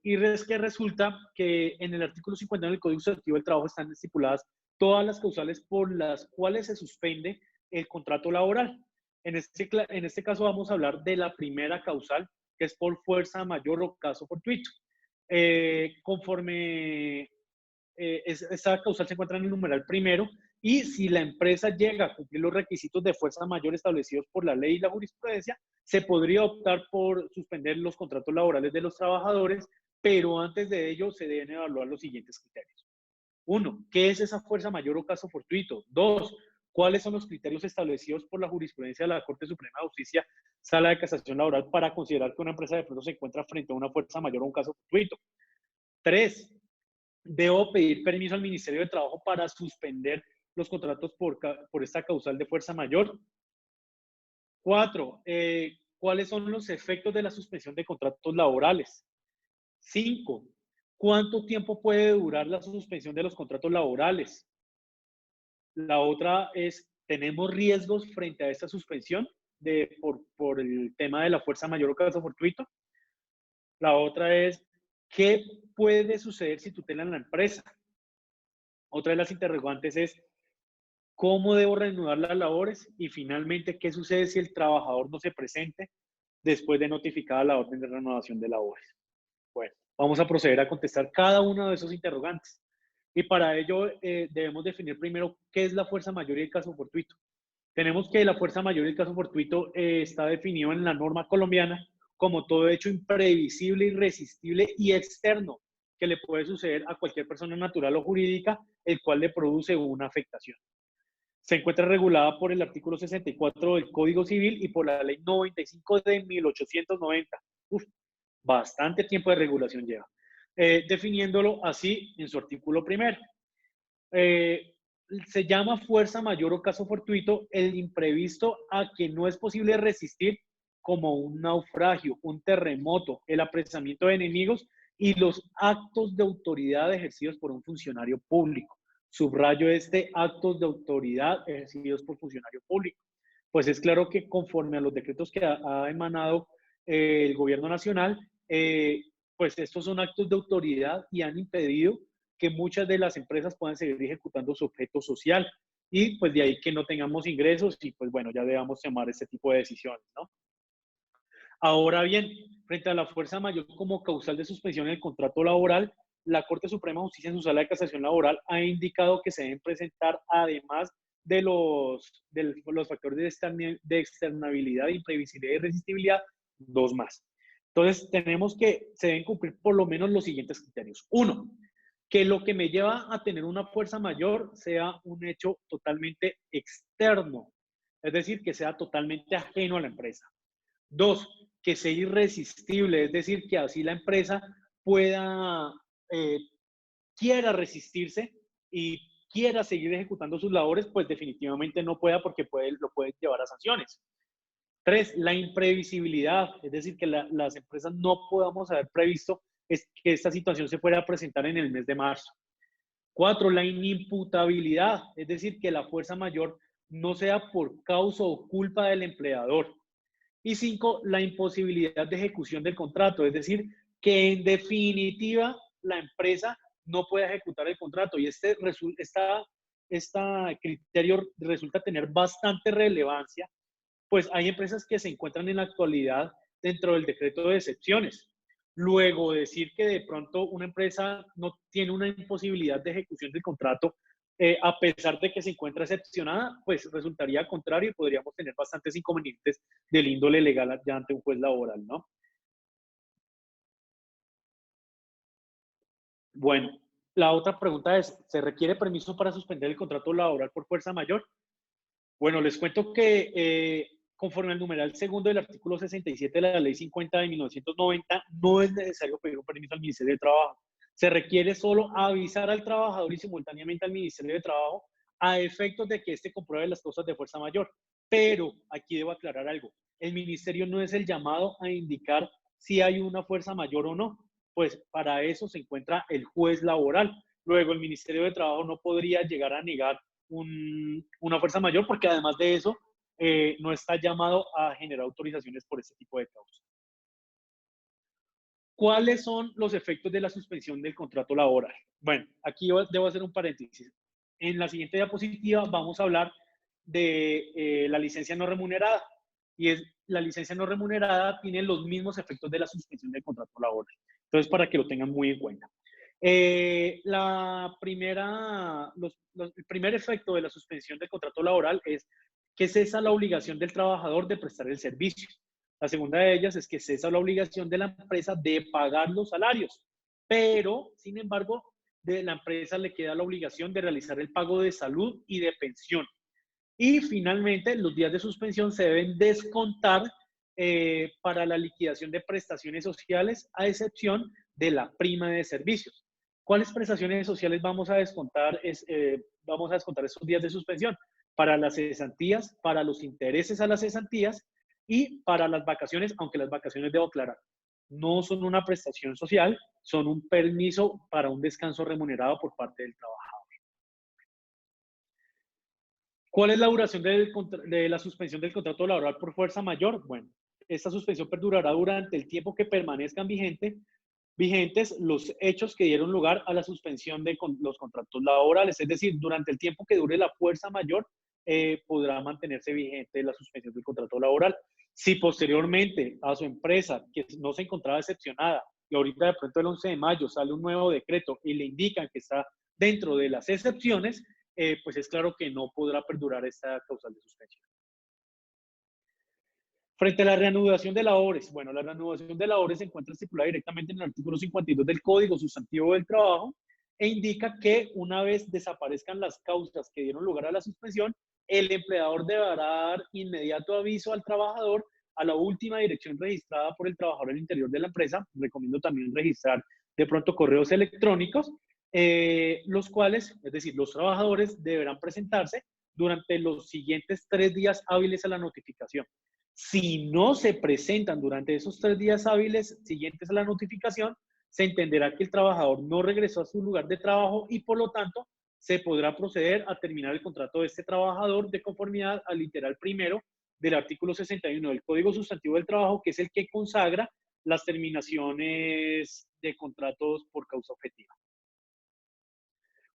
Y es que resulta que en el artículo 51 del Código Sustantivo del Trabajo están estipuladas todas las causales por las cuales se suspende el contrato laboral. En este caso vamos a hablar de la primera causal, que es por fuerza mayor o caso fortuito. Conforme esta causal se encuentra en el numeral primero, y si la empresa llega a cumplir los requisitos de fuerza mayor establecidos por la ley y la jurisprudencia, se podría optar por suspender los contratos laborales de los trabajadores, pero antes de ello se deben evaluar los siguientes criterios. 1. ¿Qué es esa fuerza mayor o caso fortuito? 2. ¿Cuáles son los criterios establecidos por la jurisprudencia de la Corte Suprema de Justicia, Sala de Casación Laboral, para considerar que una empresa de pronto se encuentra frente a una fuerza mayor o un caso fortuito? 3. Debo pedir permiso al Ministerio de Trabajo para suspender los contratos por esta causal de fuerza mayor. 4. ¿Cuáles son los efectos de la suspensión de contratos laborales? 5. ¿Cuánto tiempo puede durar la suspensión de los contratos laborales? La otra es, ¿tenemos riesgos frente a esta suspensión por el tema de la fuerza mayor o caso fortuito? La otra es, ¿qué puede suceder si tutelan la empresa? Otra de las interrogantes es, ¿cómo debo reanudar las labores? Y finalmente, ¿qué sucede si el trabajador no se presente después de notificada la orden de renovación de labores? Bueno, vamos a proceder a contestar cada uno de esos interrogantes. Y para ello debemos definir primero qué es la fuerza mayor y el caso fortuito. Tenemos que la fuerza mayor y el caso fortuito está definido en la norma colombiana como todo hecho imprevisible, irresistible y externo que le puede suceder a cualquier persona natural o jurídica, el cual le produce una afectación. Se encuentra regulada por el artículo 64 del Código Civil y por la ley 95 de 1890. Uf, bastante tiempo de regulación lleva. Definiéndolo así en su artículo primero. Se llama fuerza mayor o caso fortuito el imprevisto a que no es posible resistir, como un naufragio, un terremoto, el apresamiento de enemigos y los actos de autoridad ejercidos por un funcionario público. Subrayo actos de autoridad ejercidos por funcionario público. Pues es claro que conforme a los decretos que ha emanado el gobierno nacional, pues estos son actos de autoridad y han impedido que muchas de las empresas puedan seguir ejecutando su objeto social, y pues de ahí que no tengamos ingresos y pues bueno, ya debamos tomar este tipo de decisiones, ¿no? Ahora bien, frente a la fuerza mayor como causal de suspensión del contrato laboral, la Corte Suprema de Justicia en su sala de casación laboral ha indicado que se deben presentar, además de los factores de externabilidad, imprevisibilidad y resistibilidad, dos más. Entonces, tenemos que se deben cumplir por lo menos los siguientes criterios. 1. Que lo que me lleva a tener una fuerza mayor sea un hecho totalmente externo, es decir, que sea totalmente ajeno a la empresa. 2. que sea irresistible, es decir, que así la empresa pueda, quiera resistirse y quiera seguir ejecutando sus labores, pues definitivamente no pueda porque lo puede llevar a sanciones. Tres, la imprevisibilidad, es decir, que las empresas no podamos haber previsto que esta situación se fuera a presentar en el mes de marzo. Cuatro, la inimputabilidad, es decir, que la fuerza mayor no sea por causa o culpa del empleador. Y cinco, la imposibilidad de ejecución del contrato, es decir, que en definitiva la empresa no puede ejecutar el contrato. Y este criterio resulta tener bastante relevancia, pues hay empresas que se encuentran en la actualidad dentro del decreto de excepciones. Luego, decir que de pronto una empresa no tiene una imposibilidad de ejecución del contrato, a pesar de que se encuentra excepcionada, pues resultaría contrario y podríamos tener bastantes inconvenientes del índole legal ya ante un juez laboral, ¿no? Bueno, la otra pregunta es, ¿se requiere permiso para suspender el contrato laboral por fuerza mayor? Bueno, les cuento que conforme al numeral segundo del artículo 67 de la Ley 50 de 1990, no es necesario pedir un permiso al Ministerio de Trabajo. Se requiere solo avisar al trabajador y simultáneamente al Ministerio de Trabajo a efectos de que éste compruebe las causas de fuerza mayor. Pero aquí debo aclarar algo. El Ministerio no es el llamado a indicar si hay una fuerza mayor o no. Pues para eso se encuentra el juez laboral. Luego, el Ministerio de Trabajo no podría llegar a negar una fuerza mayor, porque además de eso, no está llamado a generar autorizaciones por este tipo de causas. ¿Cuáles son los efectos de la suspensión del contrato laboral? Bueno, aquí debo hacer un paréntesis. En la siguiente diapositiva vamos a hablar de la licencia no remunerada. Y es la licencia no remunerada tiene los mismos efectos de la suspensión del contrato laboral. Entonces, para que lo tengan muy en cuenta. El primer efecto de la suspensión del contrato laboral es que cesa la obligación del trabajador de prestar el servicio. La segunda de ellas es que cesa la obligación de la empresa de pagar los salarios, pero, sin embargo, de la empresa le queda la obligación de realizar el pago de salud y de pensión. Y finalmente, los días de suspensión se deben descontar para la liquidación de prestaciones sociales, a excepción de la prima de servicios. ¿Cuáles prestaciones sociales vamos a descontar? Vamos a descontar esos días de suspensión para las cesantías, para los intereses a las cesantías y para las vacaciones, aunque las vacaciones debo aclarar, no son una prestación social, son un permiso para un descanso remunerado por parte del trabajador. ¿Cuál es la duración de la suspensión del contrato laboral por fuerza mayor? Bueno, esta suspensión perdurará durante el tiempo que permanezcan vigentes los hechos que dieron lugar a la suspensión de los contratos laborales. Es decir, durante el tiempo que dure la fuerza mayor, podrá mantenerse vigente la suspensión del contrato laboral. Si posteriormente a su empresa, que no se encontraba excepcionada, y ahorita de pronto el 11 de mayo sale un nuevo decreto y le indican que está dentro de las excepciones, pues es claro que no podrá perdurar esta causal de suspensión. Frente a la reanudación de labores, bueno, la reanudación de labores se encuentra estipulada directamente en el artículo 52 del Código Sustantivo del Trabajo e indica que una vez desaparezcan las causas que dieron lugar a la suspensión, el empleador deberá dar inmediato aviso al trabajador a la última dirección registrada por el trabajador al interior de la empresa. Recomiendo también registrar de pronto correos electrónicos, los cuales, es decir, los trabajadores deberán presentarse durante los siguientes 3 días hábiles a la notificación. Si no se presentan durante esos 3 días hábiles siguientes a la notificación, se entenderá que el trabajador no regresó a su lugar de trabajo y por lo tanto se podrá proceder a terminar el contrato de este trabajador de conformidad al literal primero del artículo 61 del Código Sustantivo del Trabajo, que es el que consagra las terminaciones de contratos por causa objetiva.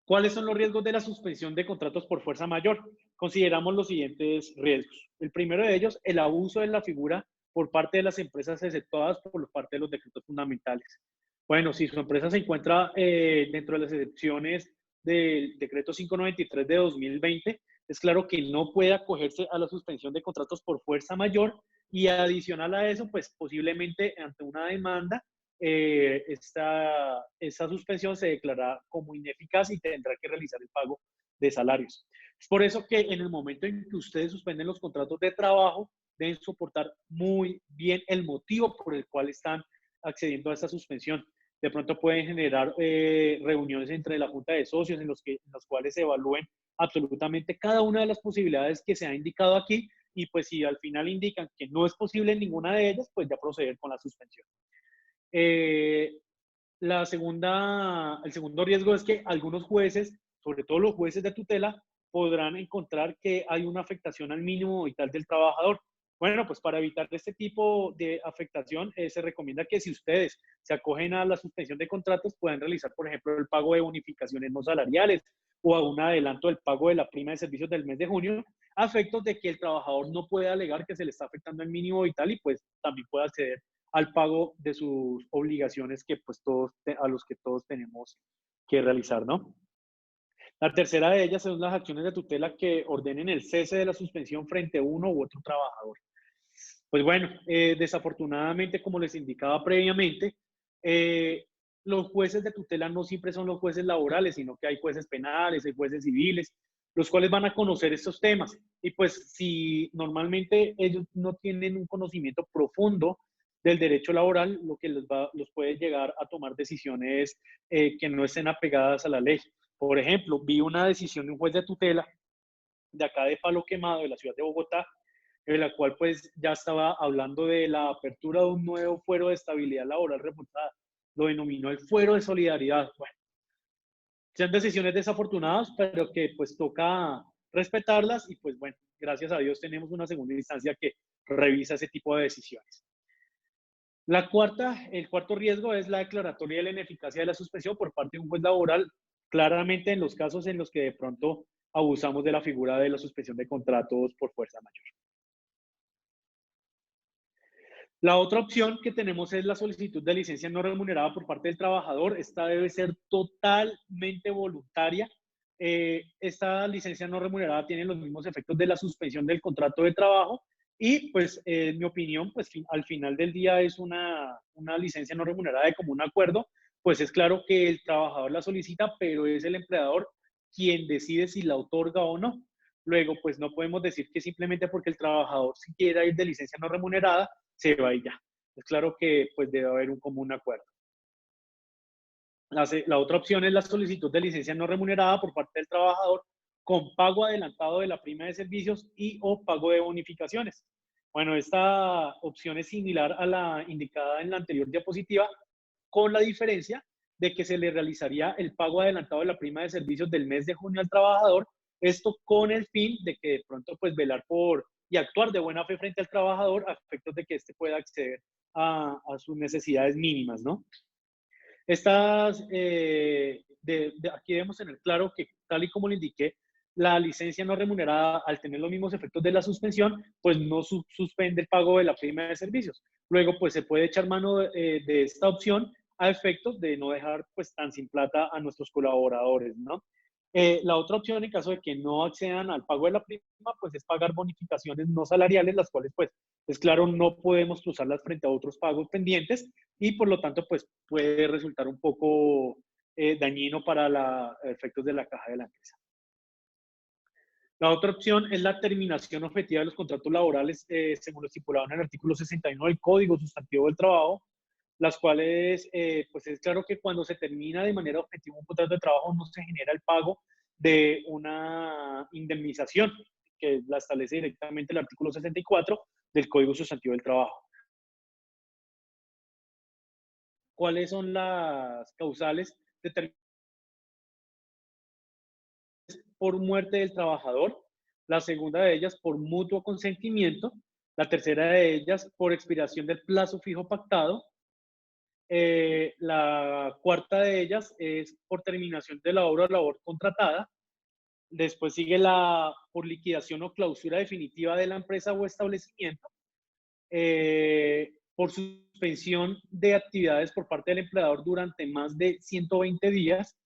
¿Cuáles son los riesgos de la suspensión de contratos por fuerza mayor? Consideramos los siguientes riesgos. El primero de ellos, el abuso de la figura por parte de las empresas exceptuadas por parte de los decretos fundamentales. Bueno, si su empresa se encuentra dentro de las excepciones del decreto 593 de 2020, es claro que no puede acogerse a la suspensión de contratos por fuerza mayor y adicional a eso, pues posiblemente ante una demanda esta suspensión se declarará como ineficaz y tendrá que realizar el pago de salarios. Es por eso que en el momento en que ustedes suspenden los contratos de trabajo, deben soportar muy bien el motivo por el cual están accediendo a esta suspensión. De pronto pueden generar reuniones entre la Junta de Socios en los cuales se evalúen absolutamente cada una de las posibilidades que se ha indicado aquí, y pues si al final indican que no es posible ninguna de ellas, pues ya proceder con la suspensión. Eh, el segundo riesgo es que algunos jueces, sobre todo los jueces de tutela, podrán encontrar que hay una afectación al mínimo vital del trabajador. Bueno, pues para evitar este tipo de afectación, se recomienda que si ustedes se acogen a la suspensión de contratos, puedan realizar, por ejemplo, el pago de bonificaciones no salariales o a un adelanto del pago de la prima de servicios del mes de junio, a efectos de que el trabajador no pueda alegar que se le está afectando el mínimo vital y pues también pueda acceder al pago de sus obligaciones que pues a los que todos tenemos que realizar, ¿no? La tercera de ellas son las acciones de tutela que ordenen el cese de la suspensión frente a uno u otro trabajador. Pues bueno, desafortunadamente, como les indicaba previamente, los jueces de tutela no siempre son los jueces laborales, sino que hay jueces penales, hay jueces civiles, los cuales van a conocer estos temas. Y pues si normalmente ellos no tienen un conocimiento profundo del derecho laboral, lo que los puede llegar a tomar decisiones que no estén apegadas a la ley. Por ejemplo, vi una decisión de un juez de tutela de acá de Palo Quemado, de la ciudad de Bogotá, en la cual pues ya estaba hablando de la apertura de un nuevo fuero de estabilidad laboral reforzada. Lo denominó el fuero de solidaridad. Bueno, son decisiones desafortunadas, pero que pues toca respetarlas y pues bueno, gracias a Dios tenemos una segunda instancia que revisa ese tipo de decisiones. El cuarto riesgo es la declaratoria de la ineficacia de la suspensión por parte de un juez laboral, claramente en los casos en los que de pronto abusamos de la figura de la suspensión de contratos por fuerza mayor. La otra opción que tenemos es la solicitud de licencia no remunerada por parte del trabajador. Esta debe ser totalmente voluntaria. Esta licencia no remunerada tiene los mismos efectos de la suspensión del contrato de trabajo y pues en mi opinión, pues al final del día es una licencia no remunerada de común acuerdo, pues es claro que el trabajador la solicita, pero es el empleador quien decide si la otorga o no. Luego, pues no podemos decir que simplemente porque el trabajador si quiera ir de licencia no remunerada, se va y ya. Es claro que pues debe haber un común acuerdo. La otra opción es la solicitud de licencia no remunerada por parte del trabajador con pago adelantado de la prima de servicios y o pago de bonificaciones. Bueno, esta opción es similar a la indicada en la anterior diapositiva, con la diferencia de que se le realizaría el pago adelantado de la prima de servicios del mes de junio al trabajador, esto con el fin de que de pronto pues velar por y actuar de buena fe frente al trabajador a efectos de que éste pueda acceder a sus necesidades mínimas, ¿no? Aquí debemos tener claro que, tal y como le indiqué, la licencia no remunerada, al tener los mismos efectos de la suspensión, pues no suspende el pago de la prima de servicios. Luego, pues se puede echar mano de esta opción a efectos de no dejar pues tan sin plata a nuestros colaboradores, ¿no? La otra opción, en caso de que no accedan al pago de la prima, pues es pagar bonificaciones no salariales, las cuales, pues, es claro, no podemos cruzarlas frente a otros pagos pendientes y por lo tanto, pues, puede resultar un poco dañino para los efectos de la caja de la empresa. La otra opción es la terminación objetiva de los contratos laborales, según lo estipulado en el artículo 61 del Código Sustantivo del Trabajo, las cuales, pues es claro que cuando se termina de manera objetiva un contrato de trabajo no se genera el pago de una indemnización, que la establece directamente el artículo 64 del Código Sustantivo del Trabajo. ¿Cuáles son las causales determinadas por muerte del trabajador? La segunda de ellas por mutuo consentimiento. La tercera de ellas por expiración del plazo fijo pactado. La cuarta de ellas es por terminación de la obra o labor contratada. Después sigue la por liquidación o clausura definitiva de la empresa o establecimiento. Por suspensión de actividades por parte del empleador durante más de 120 días.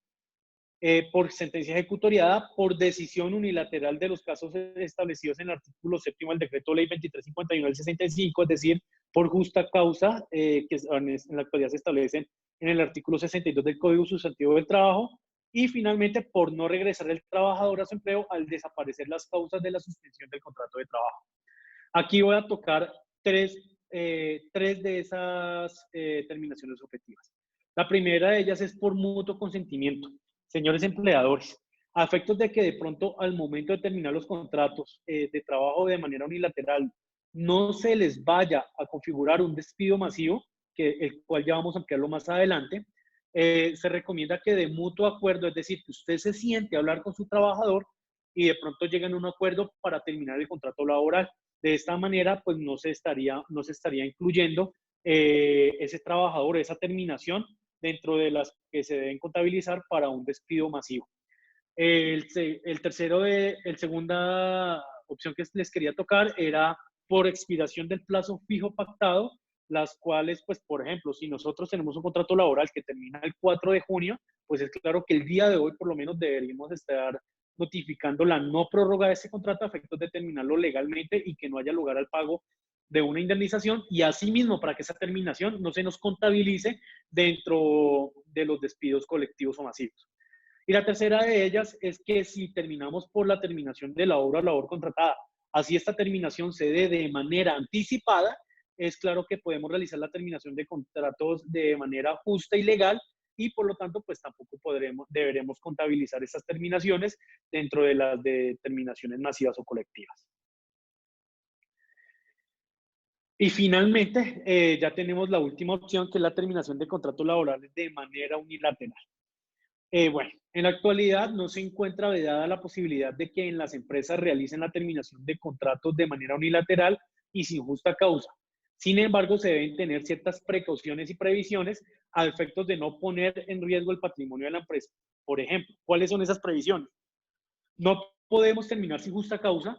Por sentencia ejecutoriada, por decisión unilateral de los casos establecidos en el artículo 7 del decreto ley 2351 del 65, es decir, por justa causa, que en la actualidad se establecen en el artículo 62 del Código Sustantivo del Trabajo, y finalmente por no regresar el trabajador a su empleo al desaparecer las causas de la suspensión del contrato de trabajo. Aquí voy a tocar tres de esas terminaciones objetivas. La primera de ellas es por mutuo consentimiento. Señores empleadores, a efectos de que de pronto al momento de terminar los contratos de trabajo de manera unilateral no se les vaya a configurar un despido masivo, el cual ya vamos a ampliarlo más adelante, se recomienda que de mutuo acuerdo, es decir, que usted se siente a hablar con su trabajador y de pronto lleguen a un acuerdo para terminar el contrato laboral. De esta manera, pues no se estaría incluyendo ese trabajador, esa terminación dentro de las que se deben contabilizar para un despido masivo. El segunda opción que les quería tocar era por expiración del plazo fijo pactado, las cuales, pues, por ejemplo, si nosotros tenemos un contrato laboral que termina el 4 de junio, pues es claro que el día de hoy por lo menos deberíamos estar notificando la no prórroga de ese contrato a efectos de terminarlo legalmente y que no haya lugar al pago de una indemnización y asimismo para que esa terminación no se nos contabilice dentro de los despidos colectivos o masivos. Y la tercera de ellas es que si terminamos por la terminación de la obra o labor contratada, así esta terminación se dé de manera anticipada, es claro que podemos realizar la terminación de contratos de manera justa y legal y por lo tanto pues tampoco deberemos contabilizar estas terminaciones dentro de las de terminaciones masivas o colectivas. Y finalmente, ya tenemos la última opción, que es la terminación de contratos laborales de manera unilateral. Bueno, en la actualidad no se encuentra vedada la posibilidad de que en las empresas realicen la terminación de contratos de manera unilateral y sin justa causa. Sin embargo, se deben tener ciertas precauciones y previsiones a efectos de no poner en riesgo el patrimonio de la empresa. Por ejemplo, ¿cuáles son esas previsiones? No podemos terminar sin justa causa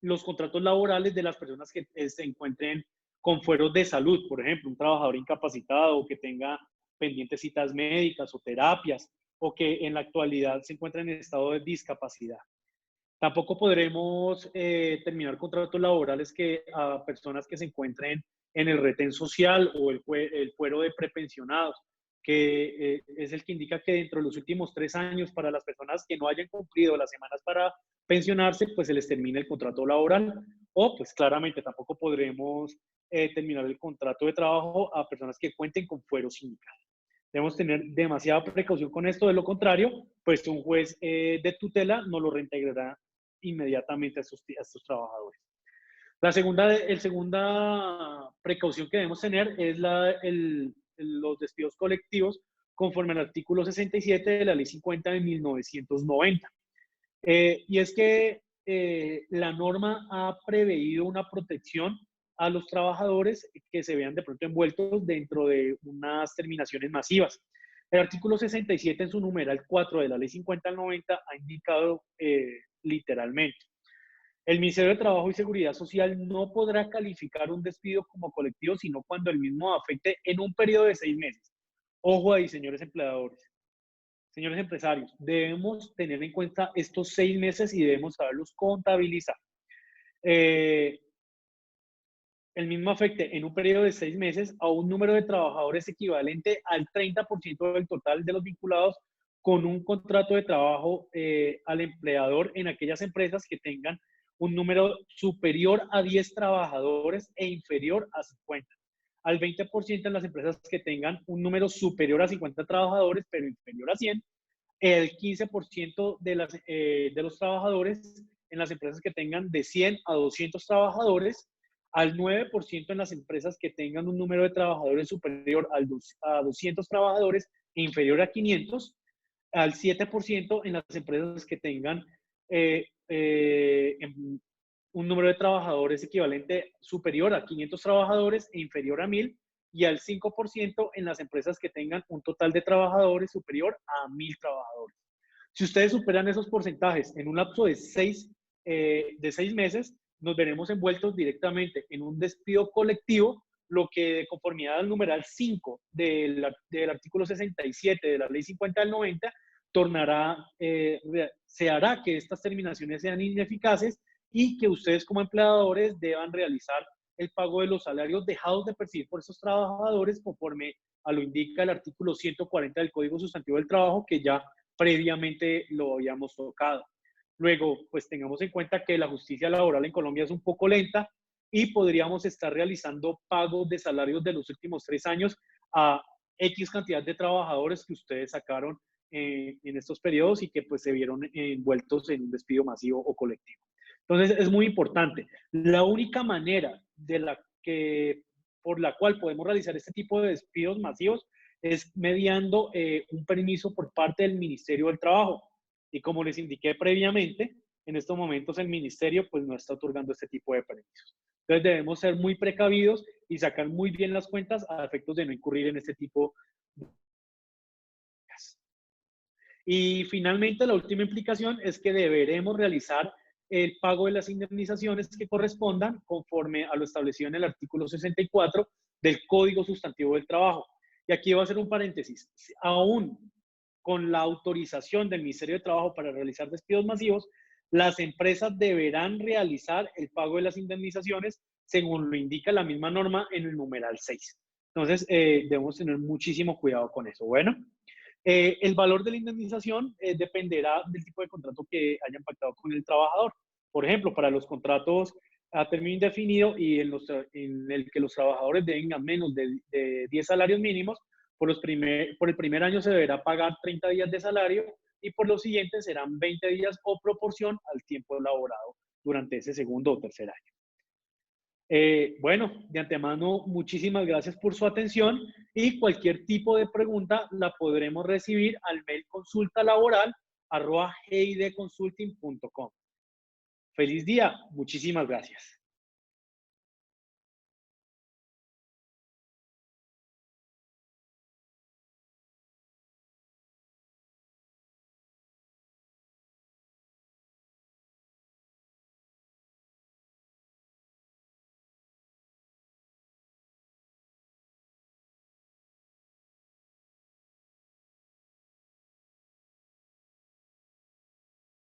los contratos laborales de las personas que se encuentren con fueros de salud, por ejemplo, un trabajador incapacitado o que tenga pendientes citas médicas o terapias, o que en la actualidad se encuentra en estado de discapacidad. Tampoco podremos terminar contratos laborales a personas que se encuentren en el retén social o el fuero de prepensionados, que es el que indica que dentro de los últimos 3 años, para las personas que no hayan cumplido las semanas para pensionarse, pues se les termina el contrato laboral. O pues claramente tampoco podremos terminar el contrato de trabajo a personas que cuenten con fuero sindical. Debemos tener demasiada precaución con esto, de lo contrario, pues un juez de tutela no lo reintegrará inmediatamente a estos trabajadores. Segunda precaución que debemos tener es los despidos colectivos conforme al artículo 67 de la Ley 50 de 1990. Y es que la norma ha preveído una protección a los trabajadores que se vean de pronto envueltos dentro de unas terminaciones masivas. El artículo 67 en su numeral 4 de la Ley 50 al 90 ha indicado literalmente: el Ministerio de Trabajo y Seguridad Social no podrá calificar un despido como colectivo, sino cuando el mismo afecte en un periodo de 6 meses. Ojo ahí, señores empleadores. Señores empresarios, debemos tener en cuenta estos 6 meses y debemos saberlos contabilizar. El mismo afecte en un periodo de 6 meses a un número de trabajadores equivalente al 30% del total de los vinculados con un contrato de trabajo al empleador en aquellas empresas que tengan un número superior a 10 trabajadores e inferior a 50. Al 20% en las empresas que tengan un número superior a 50 trabajadores, pero inferior a 100. El 15% de los trabajadores en las empresas que tengan de 100 a 200 trabajadores, al 9% en las empresas que tengan un número de trabajadores superior a 200 trabajadores e inferior a 500, al 7% en las empresas que tengan un número de trabajadores equivalente superior a 500 trabajadores e inferior a 1000, y al 5% en las empresas que tengan un total de trabajadores superior a 1000 trabajadores. Si ustedes superan esos porcentajes en un lapso de 6 meses, nos veremos envueltos directamente en un despido colectivo, lo que de conformidad al numeral 5 del artículo 67 de la Ley 50 del 90, se hará que estas terminaciones sean ineficaces y que ustedes como empleadores deban realizar el pago de los salarios dejados de percibir por esos trabajadores conforme a lo indica el artículo 140 del Código Sustantivo del Trabajo, que ya previamente lo habíamos tocado. Luego, pues tengamos en cuenta que la justicia laboral en Colombia es un poco lenta y podríamos estar realizando pagos de salarios de los últimos 3 años a X cantidad de trabajadores que ustedes sacaron en estos periodos y que pues se vieron envueltos en un despido masivo o colectivo. Entonces, es muy importante. La única manera por la cual podemos realizar este tipo de despidos masivos es mediando un permiso por parte del Ministerio del Trabajo. Y como les indiqué previamente, en estos momentos el Ministerio pues no está otorgando este tipo de permisos. Entonces debemos ser muy precavidos y sacar muy bien las cuentas a efectos de no incurrir en este tipo de... Y finalmente, la última implicación es que deberemos realizar el pago de las indemnizaciones que correspondan conforme a lo establecido en el artículo 64 del Código Sustantivo del Trabajo. Y aquí voy a hacer un paréntesis. Aún con la autorización del Ministerio de Trabajo para realizar despidos masivos, las empresas deberán realizar el pago de las indemnizaciones según lo indica la misma norma en el numeral 6. Entonces, debemos tener muchísimo cuidado con eso. Bueno, el valor de la indemnización dependerá del tipo de contrato que hayan pactado con el trabajador. Por ejemplo, para los contratos a término indefinido y en el que los trabajadores tengan menos de 10 salarios mínimos, por el primer año se deberá pagar 30 días de salario y por los siguientes serán 20 días o proporción al tiempo elaborado durante ese segundo o tercer año. Bueno, de antemano, muchísimas gracias por su atención y cualquier tipo de pregunta la podremos recibir al mail consultalaboral@gidconsulting.com. Feliz día, muchísimas gracias.